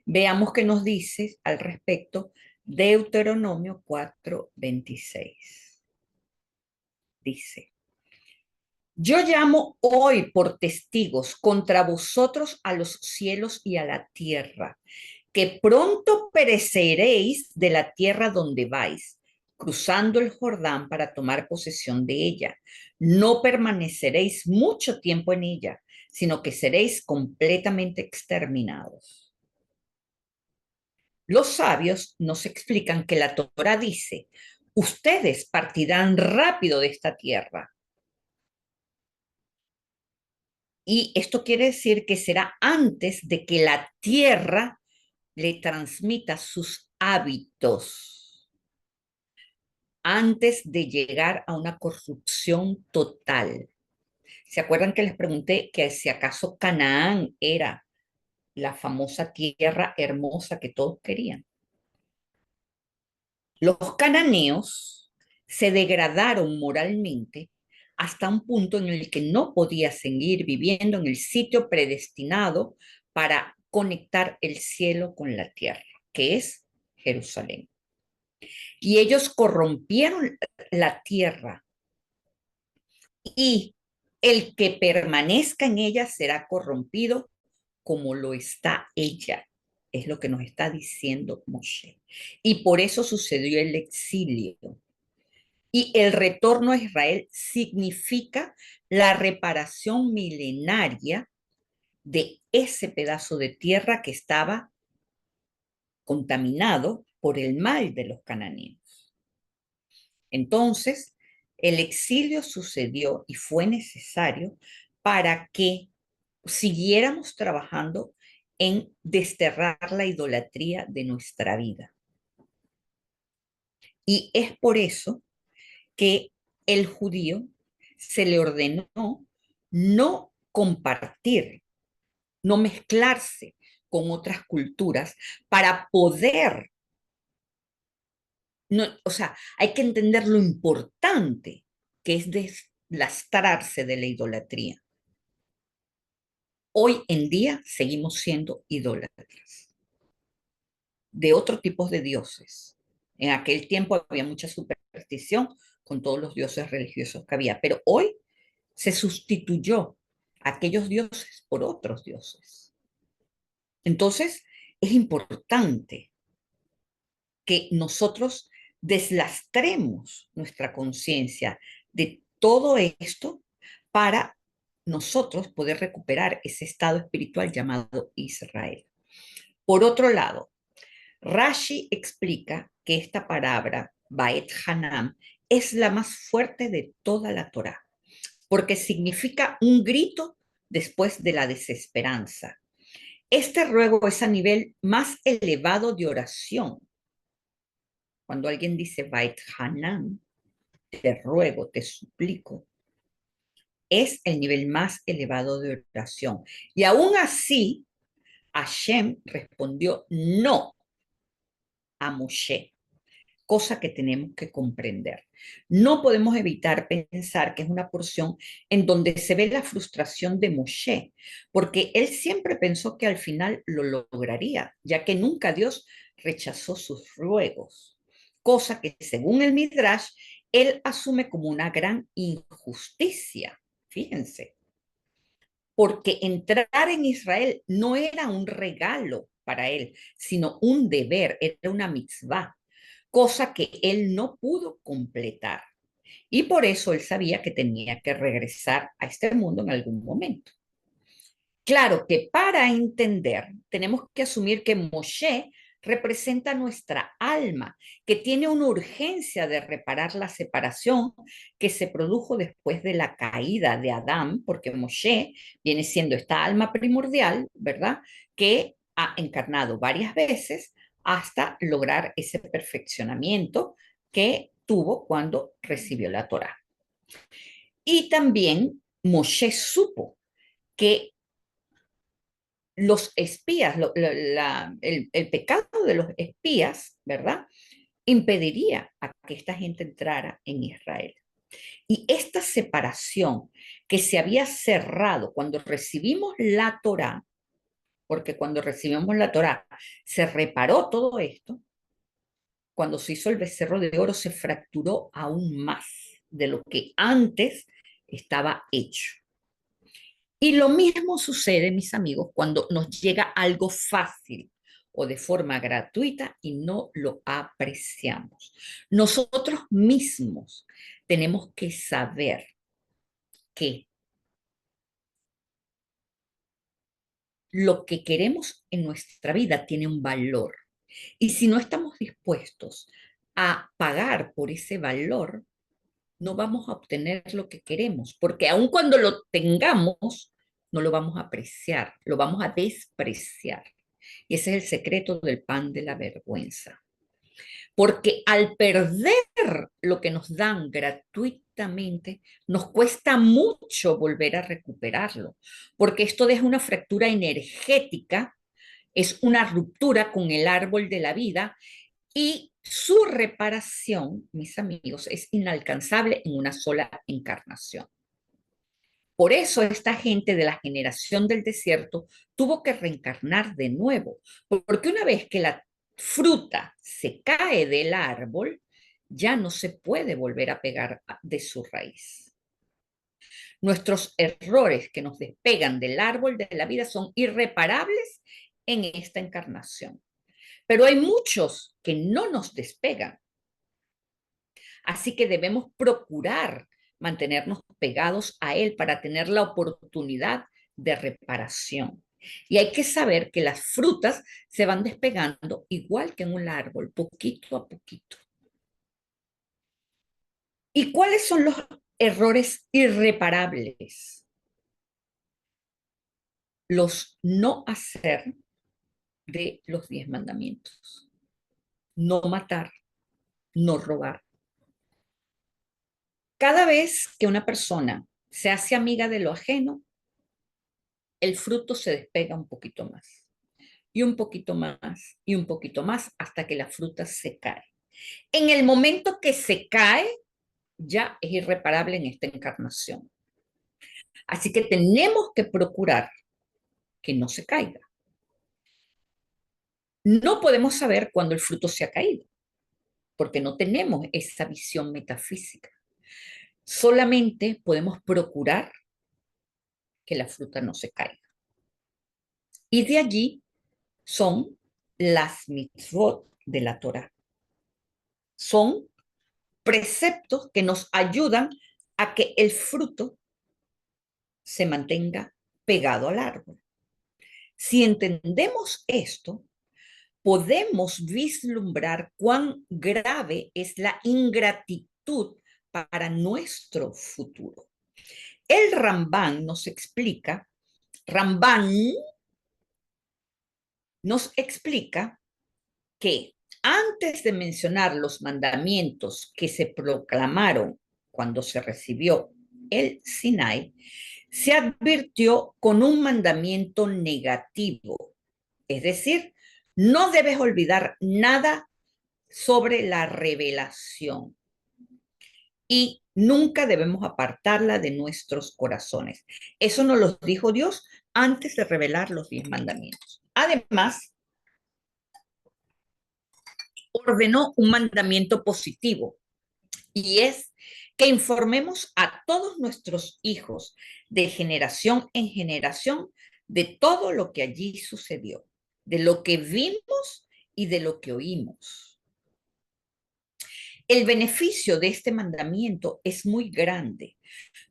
Veamos qué nos dice al respecto Deuteronomio 4:26. Dice: yo llamo hoy por testigos contra vosotros a los cielos y a la tierra, que pronto pereceréis de la tierra donde vais, cruzando el Jordán para tomar posesión de ella. No permaneceréis mucho tiempo en ella, sino que seréis completamente exterminados. Los sabios nos explican que la Torá dice: ustedes partirán rápido de esta tierra. Y esto quiere decir que será antes de que la tierra le transmita sus hábitos, antes de llegar a una corrupción total. ¿Se acuerdan que les pregunté que si acaso Canaán era la famosa tierra hermosa que todos querían? Los cananeos se degradaron moralmente hasta un punto en el que no podía seguir viviendo en el sitio predestinado para conectar el cielo con la tierra, que es Jerusalén. Y ellos corrompieron la tierra, y el que permanezca en ella será corrompido como lo está ella. Es lo que nos está diciendo Moshe. Y por eso sucedió el exilio. Y el retorno a Israel significa la reparación milenaria de ese pedazo de tierra que estaba contaminado por el mal de los cananeos. Entonces, el exilio sucedió y fue necesario para que siguiéramos trabajando en desterrar la idolatría de nuestra vida. Y es por eso que el judío se le ordenó no compartir, no mezclarse con otras culturas para poder, no, o sea, hay que entender lo importante que es deslastrarse de la idolatría. Hoy en día seguimos siendo idólatras de otros tipos de dioses. En aquel tiempo había mucha superstición con todos los dioses religiosos que había, pero hoy se sustituyó a aquellos dioses por otros dioses. Entonces, es importante que nosotros deslastremos nuestra conciencia de todo esto para nosotros poder recuperar ese estado espiritual llamado Israel. Por otro lado, Rashi explica que esta palabra, Baet Hanam, es la más fuerte de toda la Torá, porque significa un grito después de la desesperanza. Este ruego es a nivel más elevado de oración. Cuando alguien dice Bait Hanan, te ruego, te suplico, es el nivel más elevado de oración. Y aún así, Hashem respondió no a Moshe, cosa que tenemos que comprender. No podemos evitar pensar que es una porción en donde se ve la frustración de Moshe, porque él siempre pensó que al final lo lograría, ya que nunca Dios rechazó sus ruegos, cosa que según el Midrash, él asume como una gran injusticia. Fíjense, porque entrar en Israel no era un regalo para él, sino un deber, era una mitzvah, cosa que él no pudo completar. Y por eso él sabía que tenía que regresar a este mundo en algún momento. Claro que para entender tenemos que asumir que Moshe representa nuestra alma, que tiene una urgencia de reparar la separación que se produjo después de la caída de Adán, porque Moshe viene siendo esta alma primordial, ¿verdad? Que ha encarnado varias veces hasta lograr ese perfeccionamiento que tuvo cuando recibió la Torá. Y también Moshe supo que los espías, el pecado de los espías, ¿verdad? Impediría a que esta gente entrara en Israel. Y esta separación que se había cerrado cuando recibimos la Torá, porque cuando recibimos la Torá se reparó todo esto, cuando se hizo el becerro de oro se fracturó aún más de lo que antes estaba hecho. Y lo mismo sucede, mis amigos, cuando nos llega algo fácil o de forma gratuita y no lo apreciamos. Nosotros mismos tenemos que saber que lo que queremos en nuestra vida tiene un valor. Y si no estamos dispuestos a pagar por ese valor, no vamos a obtener lo que queremos, porque aun cuando lo tengamos, no lo vamos a apreciar, lo vamos a despreciar. Y ese es el secreto del pan de la vergüenza. Porque al perder lo que nos dan gratuitamente, nos cuesta mucho volver a recuperarlo, porque esto deja una fractura energética, es una ruptura con el árbol de la vida y su reparación, mis amigos, es inalcanzable en una sola encarnación. Por eso esta gente de la generación del desierto tuvo que reencarnar de nuevo, porque una vez que la fruta se cae del árbol, ya no se puede volver a pegar de su raíz. Nuestros errores que nos despegan del árbol de la vida son irreparables en esta encarnación. Pero hay muchos que no nos despegan. Así que debemos procurar mantenernos pegados a él para tener la oportunidad de reparación. Y hay que saber que las frutas se van despegando igual que en un árbol, poquito a poquito. ¿Y cuáles son los errores irreparables? Los no hacer de los 10 mandamientos. No matar, no robar. Cada vez que una persona se hace amiga de lo ajeno, el fruto se despega un poquito más, y un poquito más, y un poquito más, hasta que la fruta se cae. En el momento que se cae, ya es irreparable en esta encarnación. Así que tenemos que procurar que no se caiga. No podemos saber cuándo el fruto se ha caído, porque no tenemos esa visión metafísica. Solamente podemos procurar que la fruta no se caiga. Y de allí son las mitzvot de la Torah. Son preceptos que nos ayudan a que el fruto se mantenga pegado al árbol. Si entendemos esto, podemos vislumbrar cuán grave es la ingratitud para nuestro futuro. El Rambán Rambán nos explica que antes de mencionar los mandamientos que se proclamaron cuando se recibió el Sinai, se advirtió con un mandamiento negativo, es decir, no debes olvidar nada sobre la revelación y nunca debemos apartarla de nuestros corazones. Eso nos lo dijo Dios antes de revelar los 10 mandamientos. Además, ordenó un mandamiento positivo y es que informemos a todos nuestros hijos de generación en generación de todo lo que allí sucedió, de lo que vimos y de lo que oímos. El beneficio de este mandamiento es muy grande,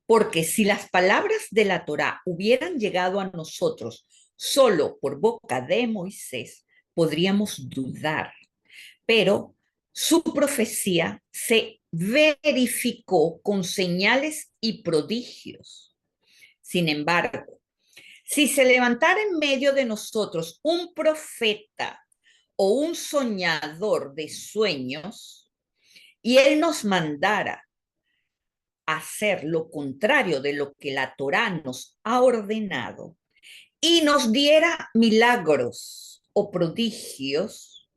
porque si las palabras de la Torá hubieran llegado a nosotros solo por boca de Moisés, podríamos dudar, pero su profecía se verificó con señales y prodigios. Sin embargo, si se levantara en medio de nosotros un profeta o un soñador de sueños y él nos mandara hacer lo contrario de lo que la Torá nos ha ordenado y nos diera milagros o prodigios,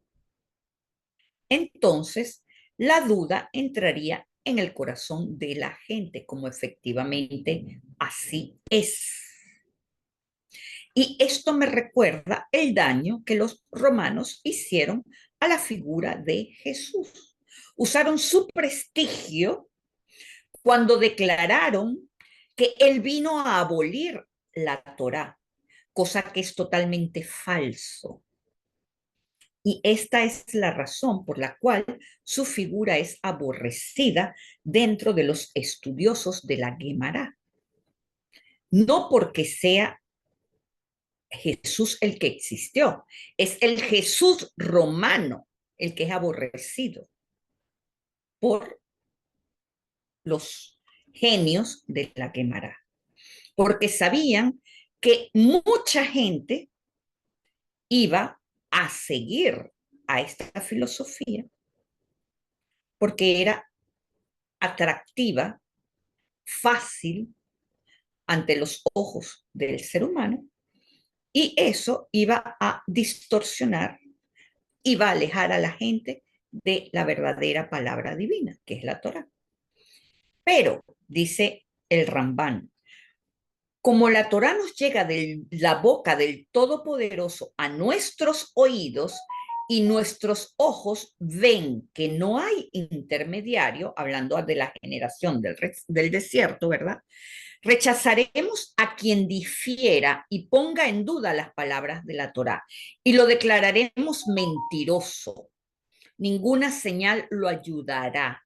entonces la duda entraría en el corazón de la gente, como efectivamente así es. Y esto me recuerda el daño que los romanos hicieron a la figura de Jesús. Usaron su prestigio cuando declararon que él vino a abolir la Torá, cosa que es totalmente falso. Y esta es la razón por la cual su figura es aborrecida dentro de los estudiosos de la Guemará. No porque sea Jesús el que existió, es el Jesús romano el que es aborrecido por los genios de la Guemará, porque sabían que mucha gente iba a seguir a esta filosofía porque era atractiva, fácil ante los ojos del ser humano y eso iba a distorsionar, iba a alejar a la gente de la verdadera palabra divina, que es la Torá. Pero, dice el Rambán, como la Torá nos llega de la boca del Todopoderoso a nuestros oídos y nuestros ojos ven que no hay intermediario, hablando de la generación del desierto, ¿verdad? Rechazaremos a quien difiera y ponga en duda las palabras de la Torá y lo declararemos mentiroso. Ninguna señal lo ayudará,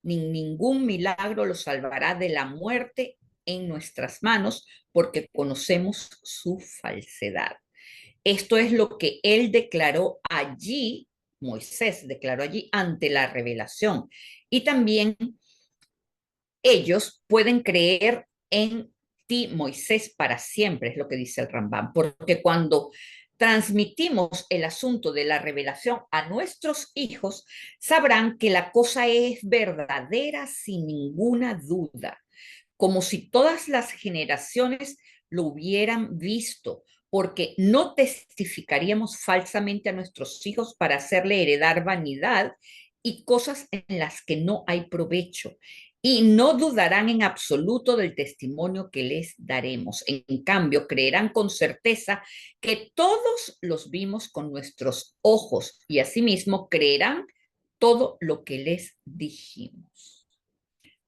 ni ningún milagro lo salvará de la muerte en nuestras manos, porque conocemos su falsedad. Esto es lo que él declaró allí, Moisés declaró allí ante la revelación. Y también ellos pueden creer en ti, Moisés, para siempre, es lo que dice el Rambam, porque cuando transmitimos el asunto de la revelación a nuestros hijos, sabrán que la cosa es verdadera sin ninguna duda. como si todas las generaciones lo hubieran visto, porque no testificaríamos falsamente a nuestros hijos para hacerle heredar vanidad y cosas en las que no hay provecho. Y no dudarán en absoluto del testimonio que les daremos. En cambio, creerán con certeza que todos los vimos con nuestros ojos y asimismo creerán todo lo que les dijimos.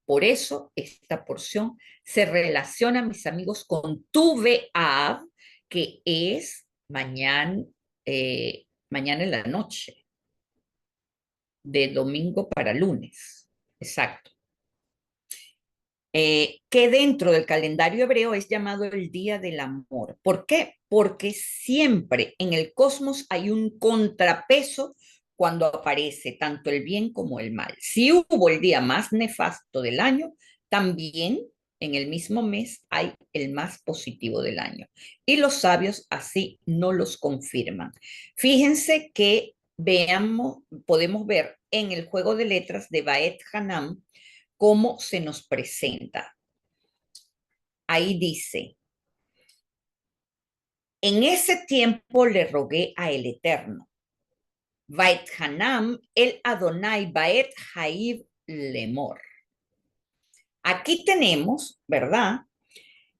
Por eso esta porción se relaciona, mis amigos, con tu Be'av, que es mañana, mañana en la noche, de domingo para lunes. Exacto. Que dentro del calendario hebreo es llamado el Día del Amor. ¿Por qué? Porque siempre en el cosmos hay un contrapeso cuando aparece tanto el bien como el mal. Si hubo el día más nefasto del año, también en el mismo mes hay el más positivo del año. Y los sabios así no los confirman. Fíjense que veamos, podemos ver en el juego de letras de Baet Hanam cómo se nos presenta. Ahí dice, en ese tiempo le rogué a el Eterno, Baet Hanam, el Adonai, Baet Haib Lemor. Aquí tenemos, ¿verdad?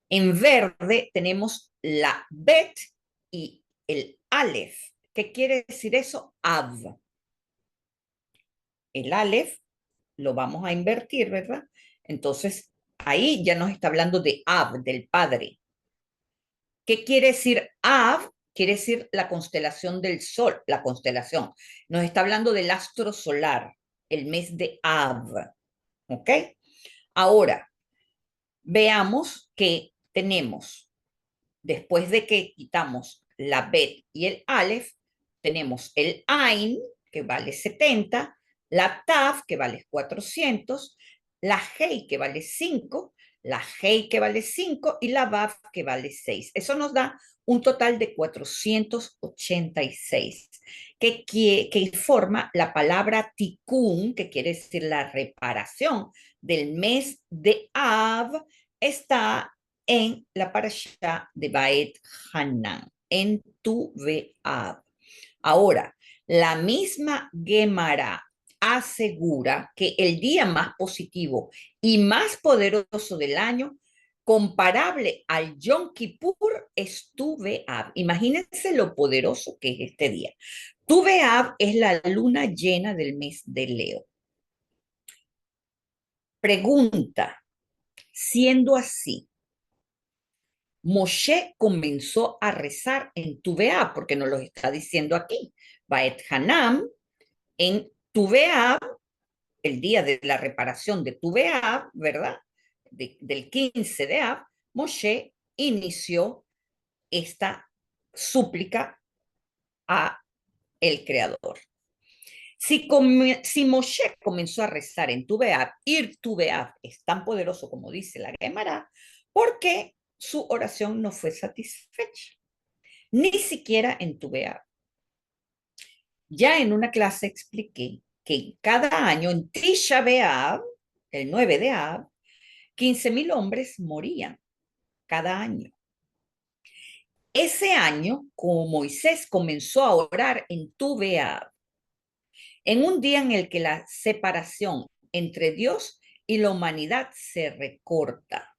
En verde tenemos la Bet y el Aleph. ¿Qué quiere decir eso? Av. El Aleph lo vamos a invertir, ¿verdad? Entonces, ahí ya nos está hablando de Av, del Padre. ¿Qué quiere decir Av? Quiere decir la constelación del Sol, la constelación. Nos está hablando del astro solar, el mes de Av. ¿Ok? Ahora, veamos que tenemos, después de que quitamos la Bet y el Aleph, tenemos el Ain, que vale 70, la Taf, que vale 400, la Hei, que vale 5, la Hei, que vale 5, y la Vav, que vale 6. Eso nos da un total de 486, que forma la palabra tikkun, que quiere decir la reparación del mes de Av, está en la parasha de Baet Hanan, en tu Be'av. Ahora, la misma Gemara asegura que el día más positivo y más poderoso del año, comparable al Yom Kippur, es tu Be'av. Imagínense lo poderoso que es este día. Tu Be'av es la luna llena del mes de Leo. Pregunta, siendo así, Moshe comenzó a rezar en Tuveá, porque nos lo está diciendo aquí. Baet Hanam, en Tuveá, el día de la reparación de Tuveá, ¿verdad? Del 15 de Ab, Moshe inició esta súplica a el Creador. Si Moshe comenzó a rezar en Tuveá, Ir Tuveá es tan poderoso como dice la Gemara, ¿por qué su oración no fue satisfecha? Ni siquiera en tu Beab. Ya en una clase expliqué que cada año en Tisha B'Av, el 9 de Ab, 15,000 hombres morían cada año. Ese año, como Moisés comenzó a orar en tu Beab, en un día en el que la separación entre Dios y la humanidad se recorta,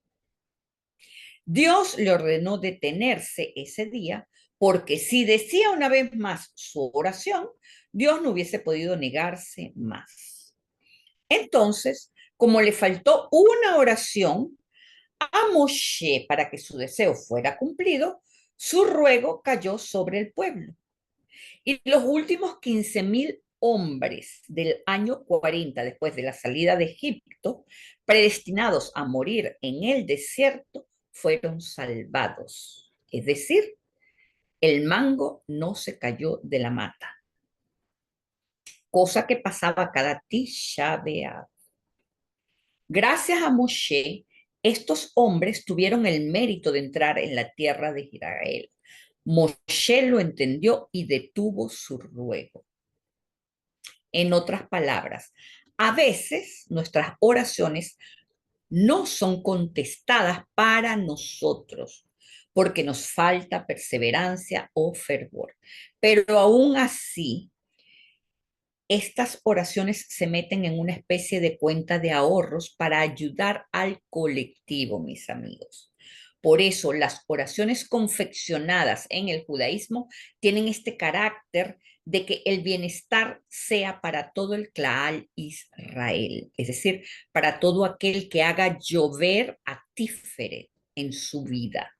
Dios le ordenó detenerse ese día porque si decía una vez más su oración, Dios no hubiese podido negarse más. Entonces, como le faltó una oración a Moshe para que su deseo fuera cumplido, su ruego cayó sobre el pueblo. Y los últimos 15,000 hombres del año 40 después de la salida de Egipto, predestinados a morir en el desierto, fueron salvados. Es decir, el mango no se cayó de la mata, cosa que pasaba cada Tisha B'Av. Gracias a Moshe, estos hombres tuvieron el mérito de entrar en la tierra de Israel. Moshe lo entendió y detuvo su ruego. En otras palabras, a veces nuestras oraciones no son contestadas para nosotros, porque nos falta perseverancia o fervor. Pero aún así, estas oraciones se meten en una especie de cuenta de ahorros para ayudar al colectivo, mis amigos. Por eso las oraciones confeccionadas en el judaísmo tienen este carácter de que el bienestar sea para todo el Claal Israel, es decir, para todo aquel que haga llover a Tiferet en su vida.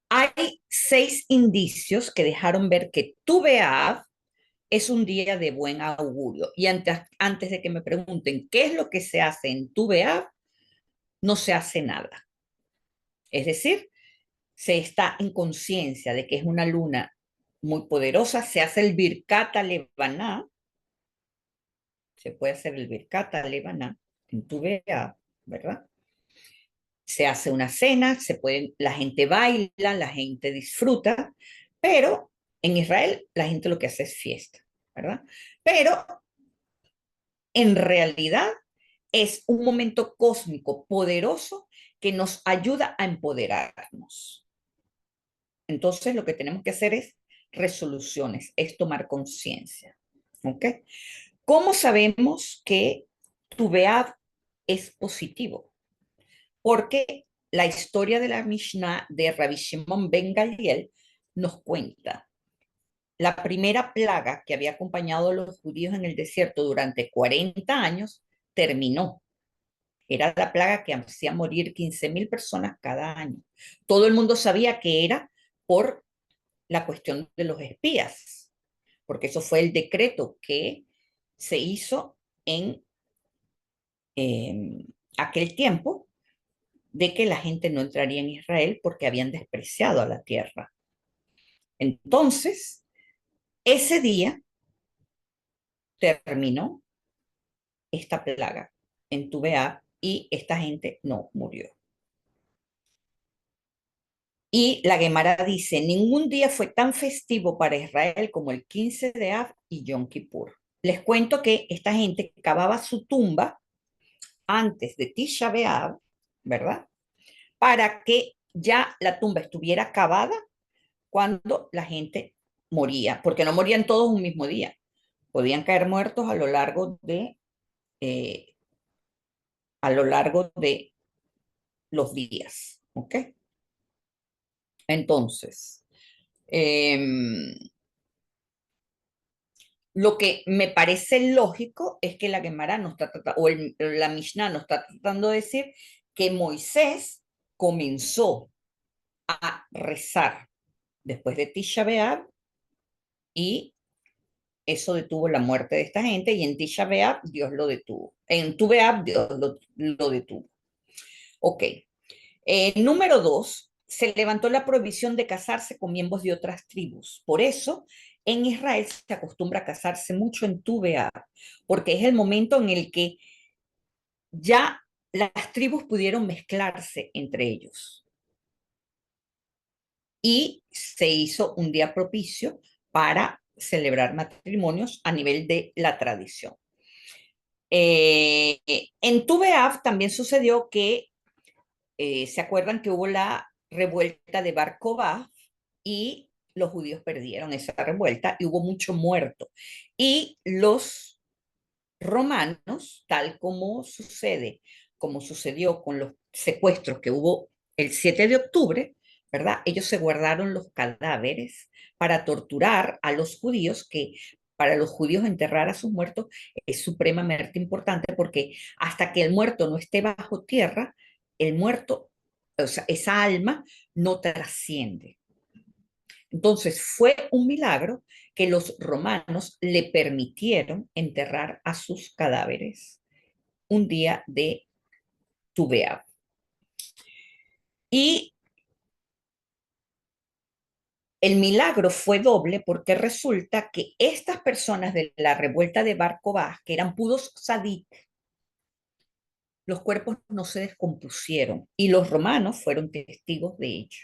Hay 6 indicios que dejaron ver que Tu B'Av es un día de buen augurio. Y antes de que me pregunten qué es lo que se hace en Tu B'Av, no se hace nada. Es decir, se está en conciencia de que es una luna muy poderosa, se hace el Birkat Levaná, se puede hacer el Birkat Levaná en Tu B'Av, ¿verdad? Se hace una cena, la gente baila, la gente disfruta, pero en Israel la gente lo que hace es fiesta, ¿verdad? Pero en realidad es un momento cósmico poderoso que nos ayuda a empoderarnos. Entonces lo que tenemos que hacer es resoluciones, es tomar conciencia. ¿Ok? ¿Cómo sabemos que tu Beab es positivo? Porque la historia de la Mishnah de Rabbi Shimon ben Galiel nos cuenta la primera plaga que había acompañado a los judíos en el desierto durante 40 años terminó. Era la plaga que hacía morir 15.000 personas cada año. Todo el mundo sabía que era por la cuestión de los espías, porque eso fue el decreto que se hizo en aquel tiempo de que la gente no entraría en Israel porque habían despreciado a la tierra. Entonces, ese día terminó esta plaga en Tubea y esta gente no murió. Y la Gemara dice, ningún día fue tan festivo para Israel como el 15 de Av y Yom Kippur. Les cuento que esta gente cavaba su tumba antes de Tisha B'Av, ¿verdad? Para que ya la tumba estuviera cavada cuando la gente moría, porque no morían todos un mismo día. Podían caer muertos eh, a lo largo de los días, ¿ok? Entonces, eh, lo que me parece lógico es que la Gemara nos está tratando, o la Mishnah nos está tratando de decir que Moisés comenzó a rezar después de Tisha B'Av y eso detuvo la muerte de esta gente y en Tisha B'Av Dios lo detuvo. En Tu B'Av Dios lo detuvo. Ok. Número 2, se levantó la prohibición de casarse con miembros de otras tribus. Por eso, en Israel se acostumbra a casarse mucho en Tu B'Av, porque es el momento en el que ya las tribus pudieron mezclarse entre ellos. Y se hizo un día propicio para celebrar matrimonios a nivel de la tradición. En Tu B'Av también sucedió que, ¿se acuerdan que hubo la revuelta de Bar Kokhba y los judíos perdieron esa revuelta y hubo mucho muerto? Y los romanos, tal como sucedió con los secuestros que hubo el 7 de octubre, ¿verdad? Ellos se guardaron los cadáveres para torturar a los judíos, que para los judíos enterrar a sus muertos es supremamente importante porque hasta que el muerto no esté bajo tierra, el muerto, o sea, esa alma no trasciende. Entonces fue un milagro que los romanos le permitieron enterrar a sus cadáveres un día de Tu B'Av. Y el milagro fue doble porque resulta que estas personas de la revuelta de Bar Kokhba, que eran pudos sadik, los cuerpos no se descompusieron y los romanos fueron testigos de ello.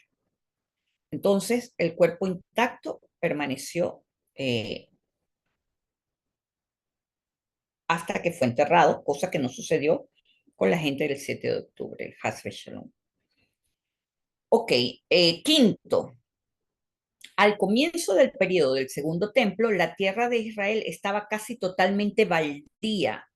Entonces el cuerpo intacto permaneció hasta que fue enterrado, cosa que no sucedió con la gente del 7 de octubre, el Haz Shalom. Ok, quinto, al comienzo del periodo del Segundo Templo, la tierra de Israel estaba casi totalmente baldía.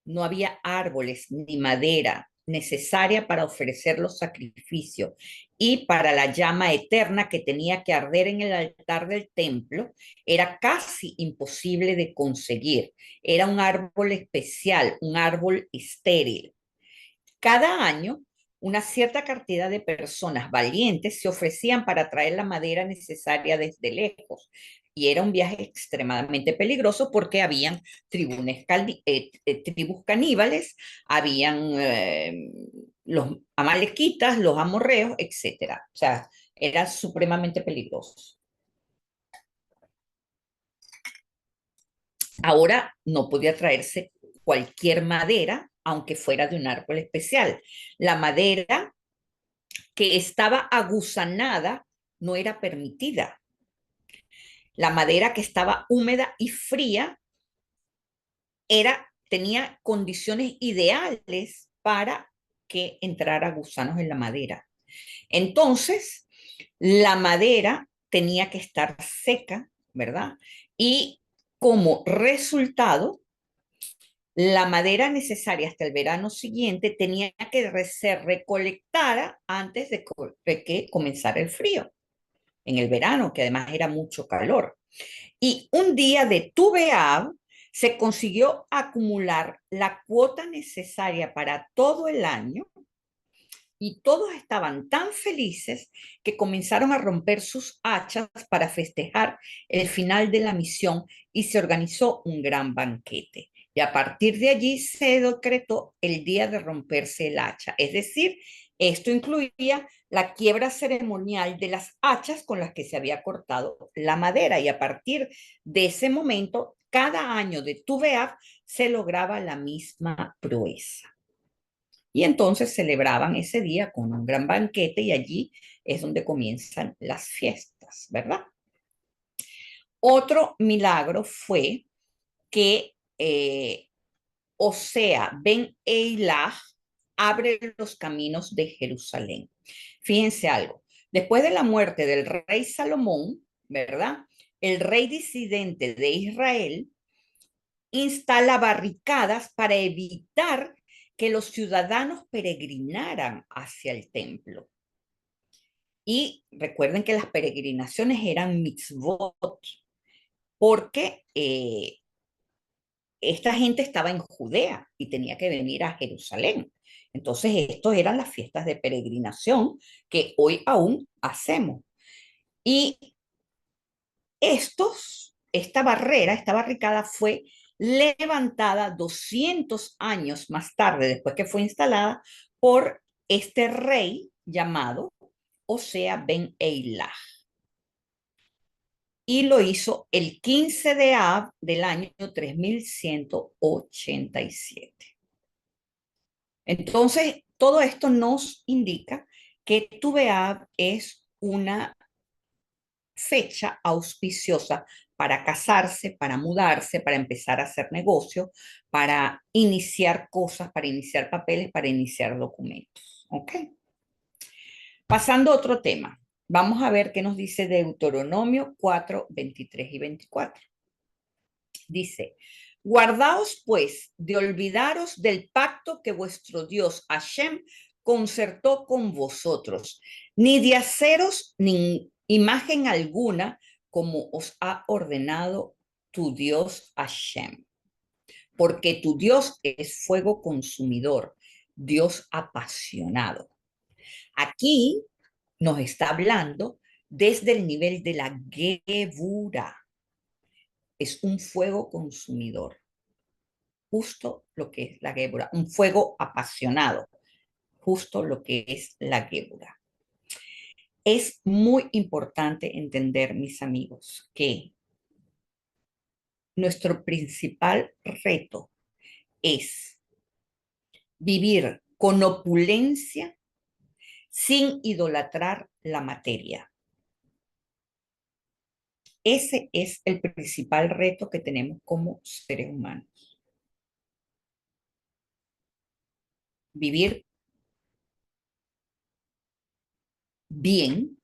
No había árboles ni madera necesaria para ofrecer los sacrificios y para la llama eterna que tenía que arder en el altar del templo, era casi imposible de conseguir. Era un árbol especial, un árbol estéril. Cada año, una cierta cantidad de personas valientes se ofrecían para traer la madera necesaria desde lejos. Y era un viaje extremadamente peligroso porque habían tribus caníbales, habían los amalequitas, los amorreos, etcétera. O sea, era supremamente peligroso. Ahora no podía traerse cualquier madera, aunque fuera de un árbol especial. La madera que estaba aguzanada no era permitida. La madera que estaba húmeda y fría tenía condiciones ideales para que entrara gusanos en la madera. Entonces, la madera tenía que estar seca, ¿verdad? Y como resultado, la madera necesaria hasta el verano siguiente tenía que ser recolectada antes de que comenzara el frío en el verano, que además era mucho calor. Y un día de Tu B'Av se consiguió acumular la cuota necesaria para todo el año y todos estaban tan felices que comenzaron a romper sus hachas para festejar el final de la misión y se organizó un gran banquete. Y a partir de allí se decretó el día de romperse el hacha. Es decir, esto incluía la quiebra ceremonial de las hachas con las que se había cortado la madera. Y a partir de ese momento, cada año de Tu B'Av se lograba la misma proeza. Y entonces celebraban ese día con un gran banquete y allí es donde comienzan las fiestas, ¿verdad? Otro milagro fue que Osea ben Eilah abre los caminos de Jerusalén. Fíjense algo, después de la muerte del rey Salomón, ¿verdad? El rey disidente de Israel instala barricadas para evitar que los ciudadanos peregrinaran hacia el templo. Y recuerden que las peregrinaciones eran mitzvot, porque esta gente estaba en Judea y tenía que venir a Jerusalén. Entonces, estos eran las fiestas de peregrinación que hoy aún hacemos. Y esta barricada fue levantada 200 años más tarde, después que fue instalada, por este rey llamado Osea ben Eilah. Y lo hizo el 15 de Ab del año 3187. Entonces, todo esto nos indica que Tu B'Av es una fecha auspiciosa para casarse, para mudarse, para empezar a hacer negocio, para iniciar cosas, para iniciar papeles, para iniciar documentos. ¿Ok? Pasando a otro tema. Vamos a ver qué nos dice Deuteronomio 4, 23 y 24. Dice, guardaos pues de olvidaros del pacto que vuestro Dios Hashem concertó con vosotros, ni de haceros ni imagen alguna como os ha ordenado tu Dios Hashem. Porque tu Dios es fuego consumidor, Dios apasionado. Aquí nos está hablando desde el nivel de la Gebura. Es un fuego consumidor, justo lo que es la Gebura, un fuego apasionado, justo lo que es la Gebura. Es muy importante entender, mis amigos, que nuestro principal reto es vivir con opulencia sin idolatrar la materia. Ese es el principal reto que tenemos como seres humanos. vivir bien,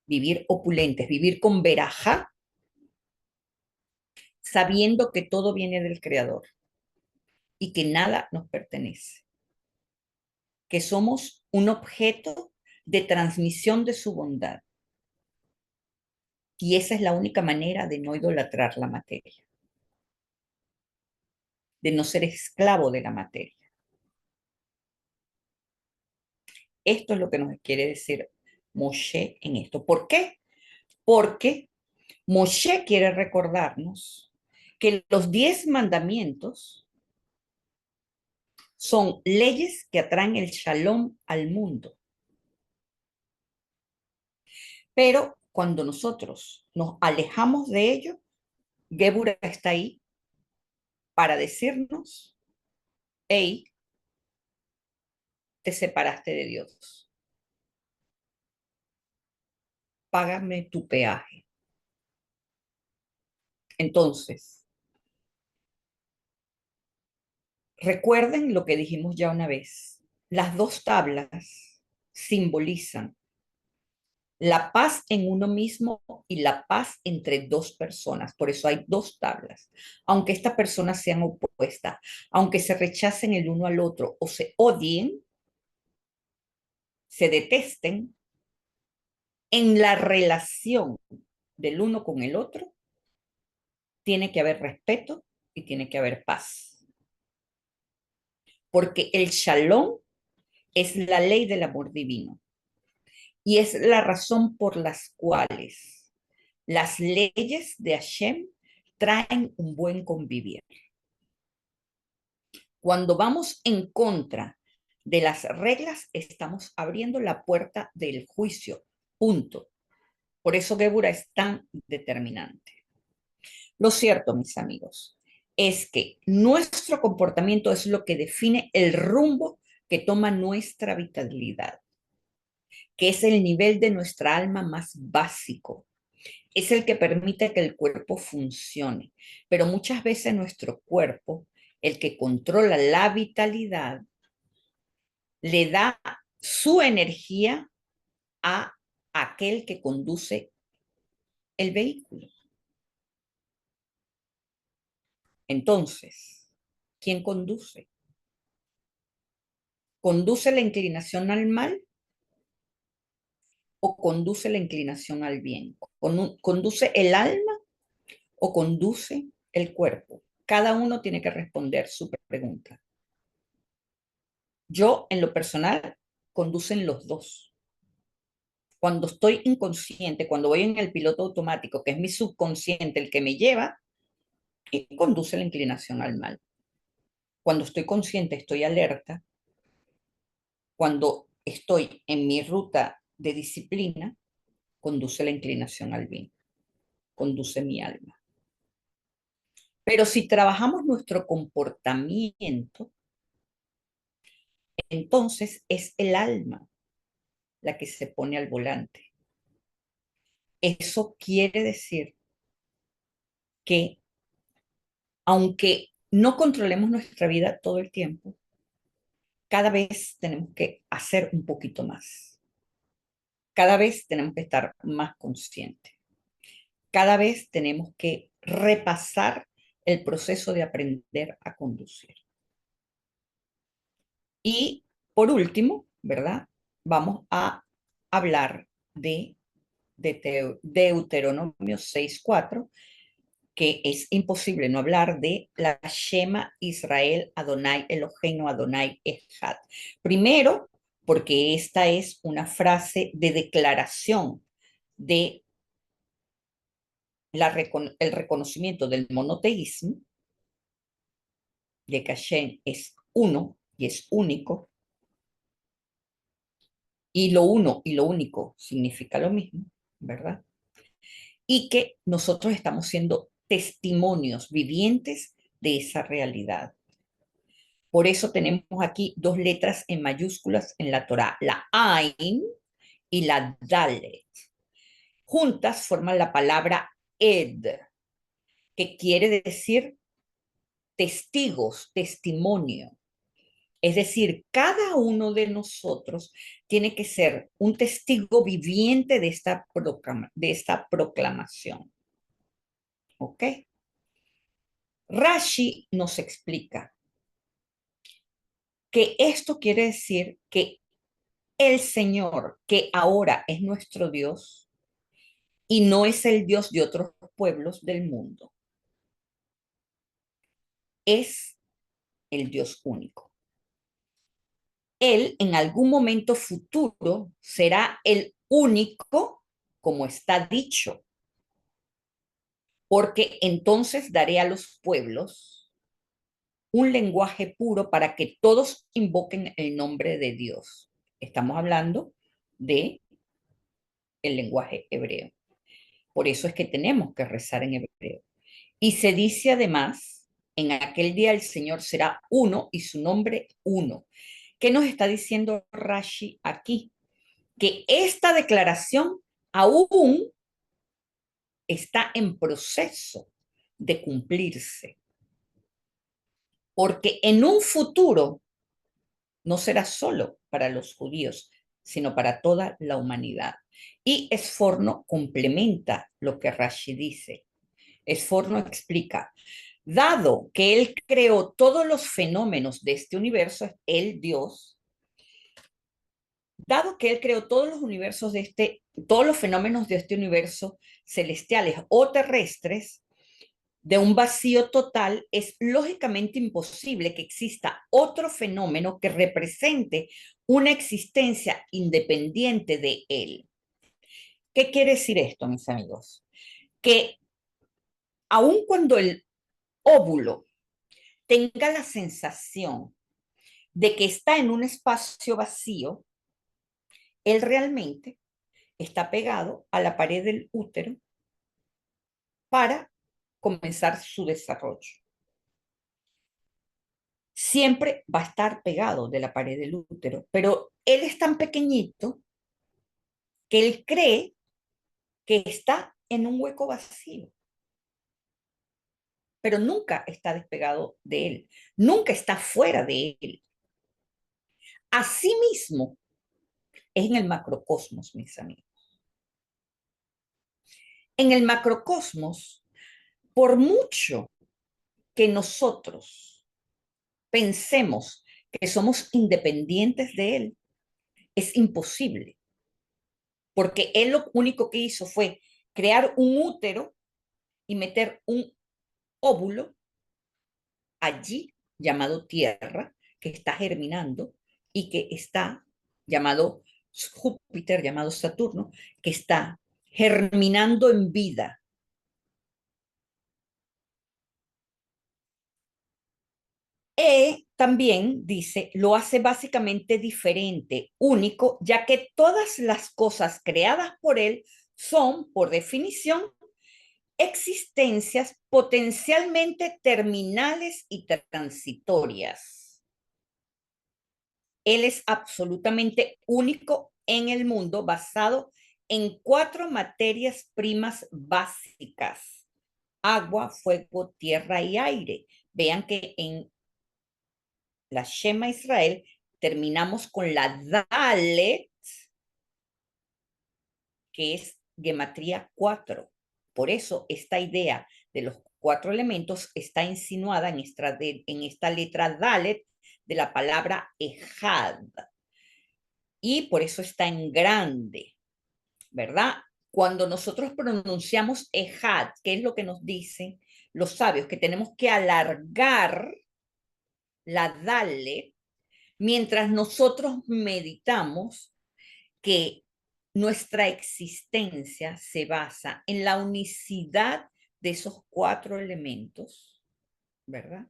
vivir opulentes, vivir con veraja, sabiendo que todo viene del Creador y que nada nos pertenece, que somos un objeto de transmisión de su bondad. Y esa es la única manera de no idolatrar la materia, de no ser esclavo de la materia. Esto es lo que nos quiere decir Moshe en esto. ¿Por qué? Porque Moshe quiere recordarnos que los 10 mandamientos son leyes que atraen el shalom al mundo. Pero cuando nosotros nos alejamos de ello, Gebura está ahí para decirnos, hey, te separaste de Dios, págame tu peaje. Entonces, recuerden lo que dijimos ya una vez. Las dos tablas simbolizan la paz en uno mismo y la paz entre dos personas. Por eso hay dos tablas. Aunque estas personas sean opuestas, aunque se rechacen el uno al otro o se odien, se detesten, en la relación del uno con el otro tiene que haber respeto y tiene que haber paz. Porque el shalom es la ley del amor divino y es la razón por las cuales las leyes de Hashem traen un buen convivir. Cuando vamos en contra de las reglas, estamos abriendo la puerta del juicio. Punto. Por eso Gebura es tan determinante. Lo cierto, mis amigos, es que nuestro comportamiento es lo que define el rumbo que toma nuestra vitalidad, que es el nivel de nuestra alma más básico. Es el que permite que el cuerpo funcione. Pero muchas veces nuestro cuerpo, el que controla la vitalidad, le da su energía a aquel que conduce el vehículo. Entonces, ¿quién conduce? ¿Conduce la inclinación al mal o conduce la inclinación al bien? ¿Conduce el alma o conduce el cuerpo? Cada uno tiene que responder su pregunta. Yo, en lo personal, conducen los dos. Cuando estoy inconsciente, cuando voy en el piloto automático, que es mi subconsciente el que me lleva, y conduce la inclinación al mal. Cuando estoy consciente, estoy alerta. Cuando estoy en mi ruta de disciplina, conduce la inclinación al bien, conduce mi alma. Pero si trabajamos nuestro comportamiento, entonces es el alma la que se pone al volante. Eso quiere decir que aunque no controlemos nuestra vida todo el tiempo, cada vez tenemos que hacer un poquito más. Cada vez tenemos que estar más conscientes. Cada vez tenemos que repasar el proceso de aprender a conducir. Y por último, ¿verdad? Vamos a hablar de Deuteronomio 6:4, que es imposible no hablar de la Shema Israel Adonai Eloheinu Adonai Echad. Primero, porque esta es una frase de declaración de el reconocimiento del monoteísmo, de que Hashem es uno y es único, y lo uno y lo único significa lo mismo, ¿verdad? Y que nosotros estamos siendo testimonios vivientes de esa realidad. Por eso tenemos aquí dos letras en mayúsculas en la Torá, la Ain y la Dalet. Juntas forman la palabra Ed, que quiere decir testigos, testimonio. Es decir, cada uno de nosotros tiene que ser un testigo viviente de esta proclamación. ¿Ok? Rashi nos explica que esto quiere decir que el Señor, que ahora es nuestro Dios y no es el Dios de otros pueblos del mundo, es el Dios único. Él en algún momento futuro será el único, como está dicho, porque entonces daré a los pueblos un lenguaje puro para que todos invoquen el nombre de Dios. Estamos hablando de el lenguaje hebreo. Por eso es que tenemos que rezar en hebreo. Y se dice además, en aquel día el Señor será uno y su nombre uno. ¿Qué nos está diciendo Rashi aquí? Que esta declaración aún está en proceso de cumplirse, porque en un futuro no será solo para los judíos, sino para toda la humanidad. Y Esforno complementa lo que Rashi dice. Esforno explica, dado que él creó todos los fenómenos de este universo, el Dios, dado que él creó todos los universos de todos los fenómenos de este universo celestiales o terrestres, de un vacío total, es lógicamente imposible que exista otro fenómeno que represente una existencia independiente de él. ¿Qué quiere decir esto, mis amigos? Que aun cuando el óvulo tenga la sensación de que está en un espacio vacío, él realmente está pegado a la pared del útero para comenzar su desarrollo. Siempre va a estar pegado de la pared del útero, pero él es tan pequeñito que él cree que está en un hueco vacío, pero nunca está despegado de él, nunca está fuera de él. Asimismo, es en el macrocosmos, mis amigos. En el macrocosmos, por mucho que nosotros pensemos que somos independientes de él, es imposible, porque él lo único que hizo fue crear un útero y meter un óvulo allí llamado Tierra, que está germinando y que está llamado Júpiter, llamado Saturno, que está germinando en vida. También dice, lo hace básicamente diferente, único, ya que todas las cosas creadas por él son, por definición, existencias potencialmente terminales y transitorias. Él es absolutamente único en el mundo, basado en 4 materias primas básicas: agua, fuego, tierra y aire. Vean que en la Shema Israel terminamos con la Dalet, que es gematría 4. Por eso esta idea de los 4 elementos está insinuada en esta letra Dalet de la palabra Ejad. Y por eso está en grande, ¿verdad? Cuando nosotros pronunciamos Ejad, ¿qué es lo que nos dicen los sabios? Que tenemos que alargar la Dalet mientras nosotros meditamos que nuestra existencia se basa en la unicidad de esos 4 elementos, ¿verdad?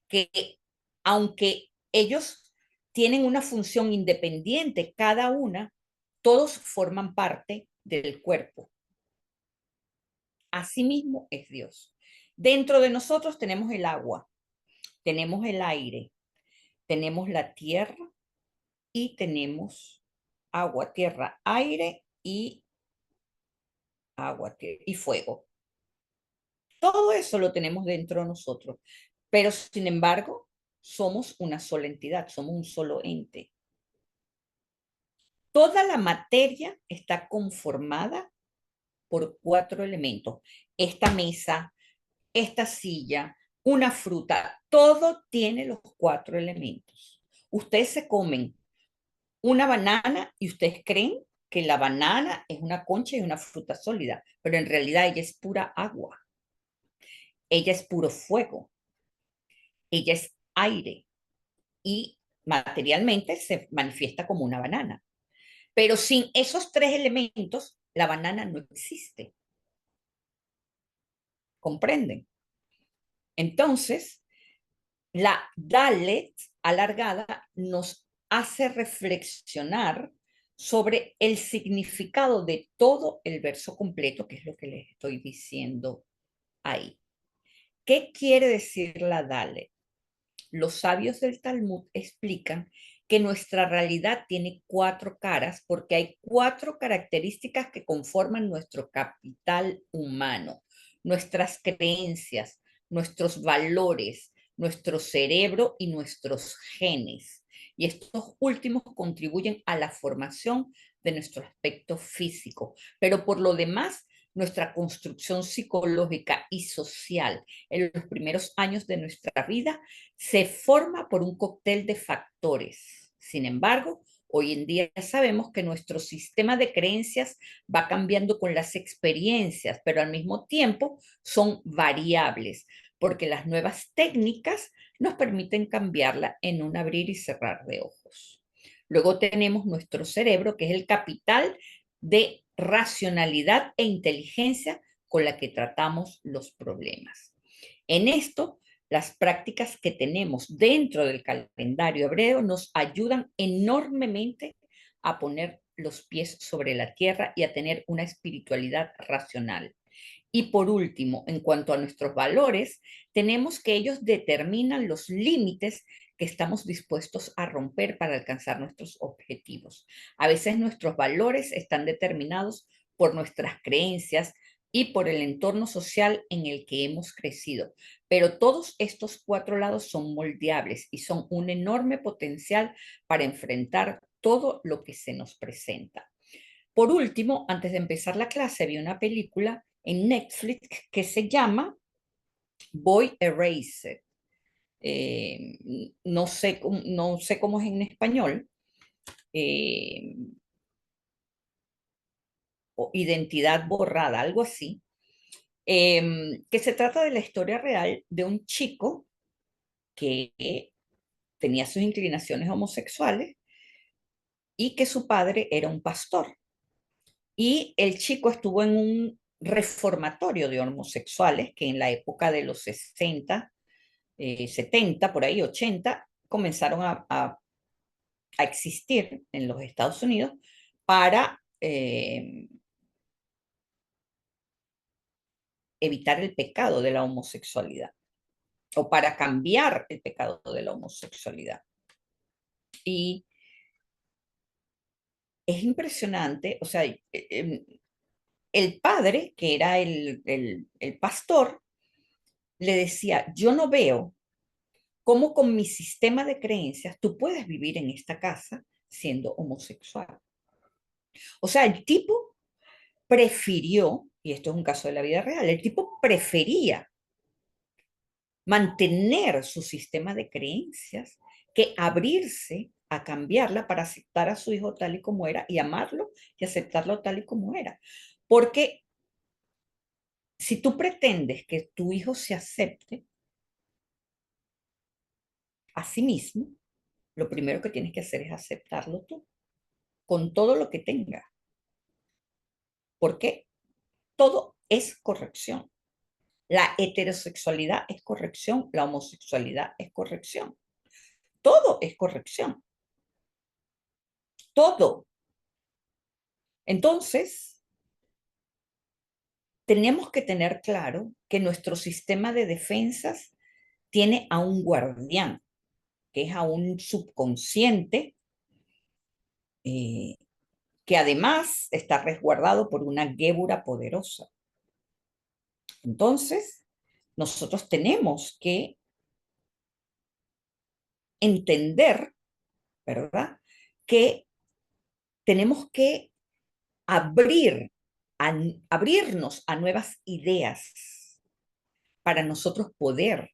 Que aunque ellos tienen una función independiente, cada una, todos forman parte del cuerpo. Asimismo es Dios. Dentro de nosotros tenemos el agua, tenemos el aire, tenemos la tierra y tenemos agua, tierra, aire y agua, tierra y fuego. Todo eso lo tenemos dentro de nosotros. Pero sin embargo, somos una sola entidad, somos un solo ente. Toda la materia está conformada por 4 elementos. Esta mesa, esta silla, una fruta, todo tiene los 4 elementos. Ustedes se comen una banana y ustedes creen que la banana es una concha y una fruta sólida, pero en realidad ella es pura agua, ella es puro fuego, ella es aire y materialmente se manifiesta como una banana. Pero sin esos 3 elementos, la banana no existe. ¿Comprenden? Entonces, la Dalet alargada nos hace reflexionar sobre el significado de todo el verso completo, que es lo que les estoy diciendo ahí. ¿Qué quiere decir la Dalet? Los sabios del Talmud explican que nuestra realidad tiene 4 caras porque hay 4 características que conforman nuestro capital humano, nuestras creencias, nuestros valores, nuestro cerebro y nuestros genes. Y estos últimos contribuyen a la formación de nuestro aspecto físico, pero por lo demás, nuestra construcción psicológica y social en los primeros años de nuestra vida se forma por un cóctel de factores. Sin embargo, hoy en día sabemos que nuestro sistema de creencias va cambiando con las experiencias, pero al mismo tiempo son variables, porque las nuevas técnicas nos permiten cambiarla en un abrir y cerrar de ojos. Luego tenemos nuestro cerebro, que es el capital de racionalidad e inteligencia con la que tratamos los problemas. En esto, las prácticas que tenemos dentro del calendario hebreo nos ayudan enormemente a poner los pies sobre la tierra y a tener una espiritualidad racional. Y por último, en cuanto a nuestros valores, tenemos que ellos determinan los límites que estamos dispuestos a romper para alcanzar nuestros objetivos. A veces nuestros valores están determinados por nuestras creencias y por el entorno social en el que hemos crecido. Pero todos estos 4 lados son moldeables y son un enorme potencial para enfrentar todo lo que se nos presenta. Por último, antes de empezar la clase, vi una película en Netflix que se llama Boy Erased. Eh, no sé cómo es en español, eh, o Identidad borrada, algo así, que se trata de la historia real de un chico que tenía sus inclinaciones homosexuales y que su padre era un pastor. Y el chico estuvo en un reformatorio de homosexuales que en la época de los 60, 70, por ahí 80, comenzaron a existir en los Estados Unidos para evitar el pecado de la homosexualidad o para cambiar el pecado de la homosexualidad. Y es impresionante, o sea, el padre, que era el pastor, le decía, yo no veo cómo con mi sistema de creencias tú puedes vivir en esta casa siendo homosexual. O sea, el tipo prefirió, y esto es un caso de la vida real, el tipo prefería mantener su sistema de creencias que abrirse a cambiarla para aceptar a su hijo tal y como era y amarlo y aceptarlo tal y como era. Porque si tú pretendes que tu hijo se acepte a sí mismo, lo primero que tienes que hacer es aceptarlo tú, con todo lo que tenga. Porque todo es corrección. La heterosexualidad es corrección, la homosexualidad es corrección. Todo es corrección. Todo. Entonces, tenemos que tener claro que nuestro sistema de defensas tiene a un guardián, que es a un subconsciente, eh, que además está resguardado por una gébura poderosa. Entonces, nosotros tenemos que entender, ¿verdad? Que tenemos que abrir, abrirnos a nuevas ideas para nosotros poder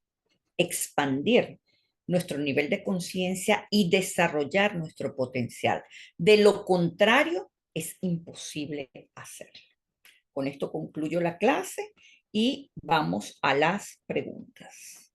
expandir nuestro nivel de conciencia y desarrollar nuestro potencial. De lo contrario, es imposible hacerlo. Con esto concluyo la clase y vamos a las preguntas.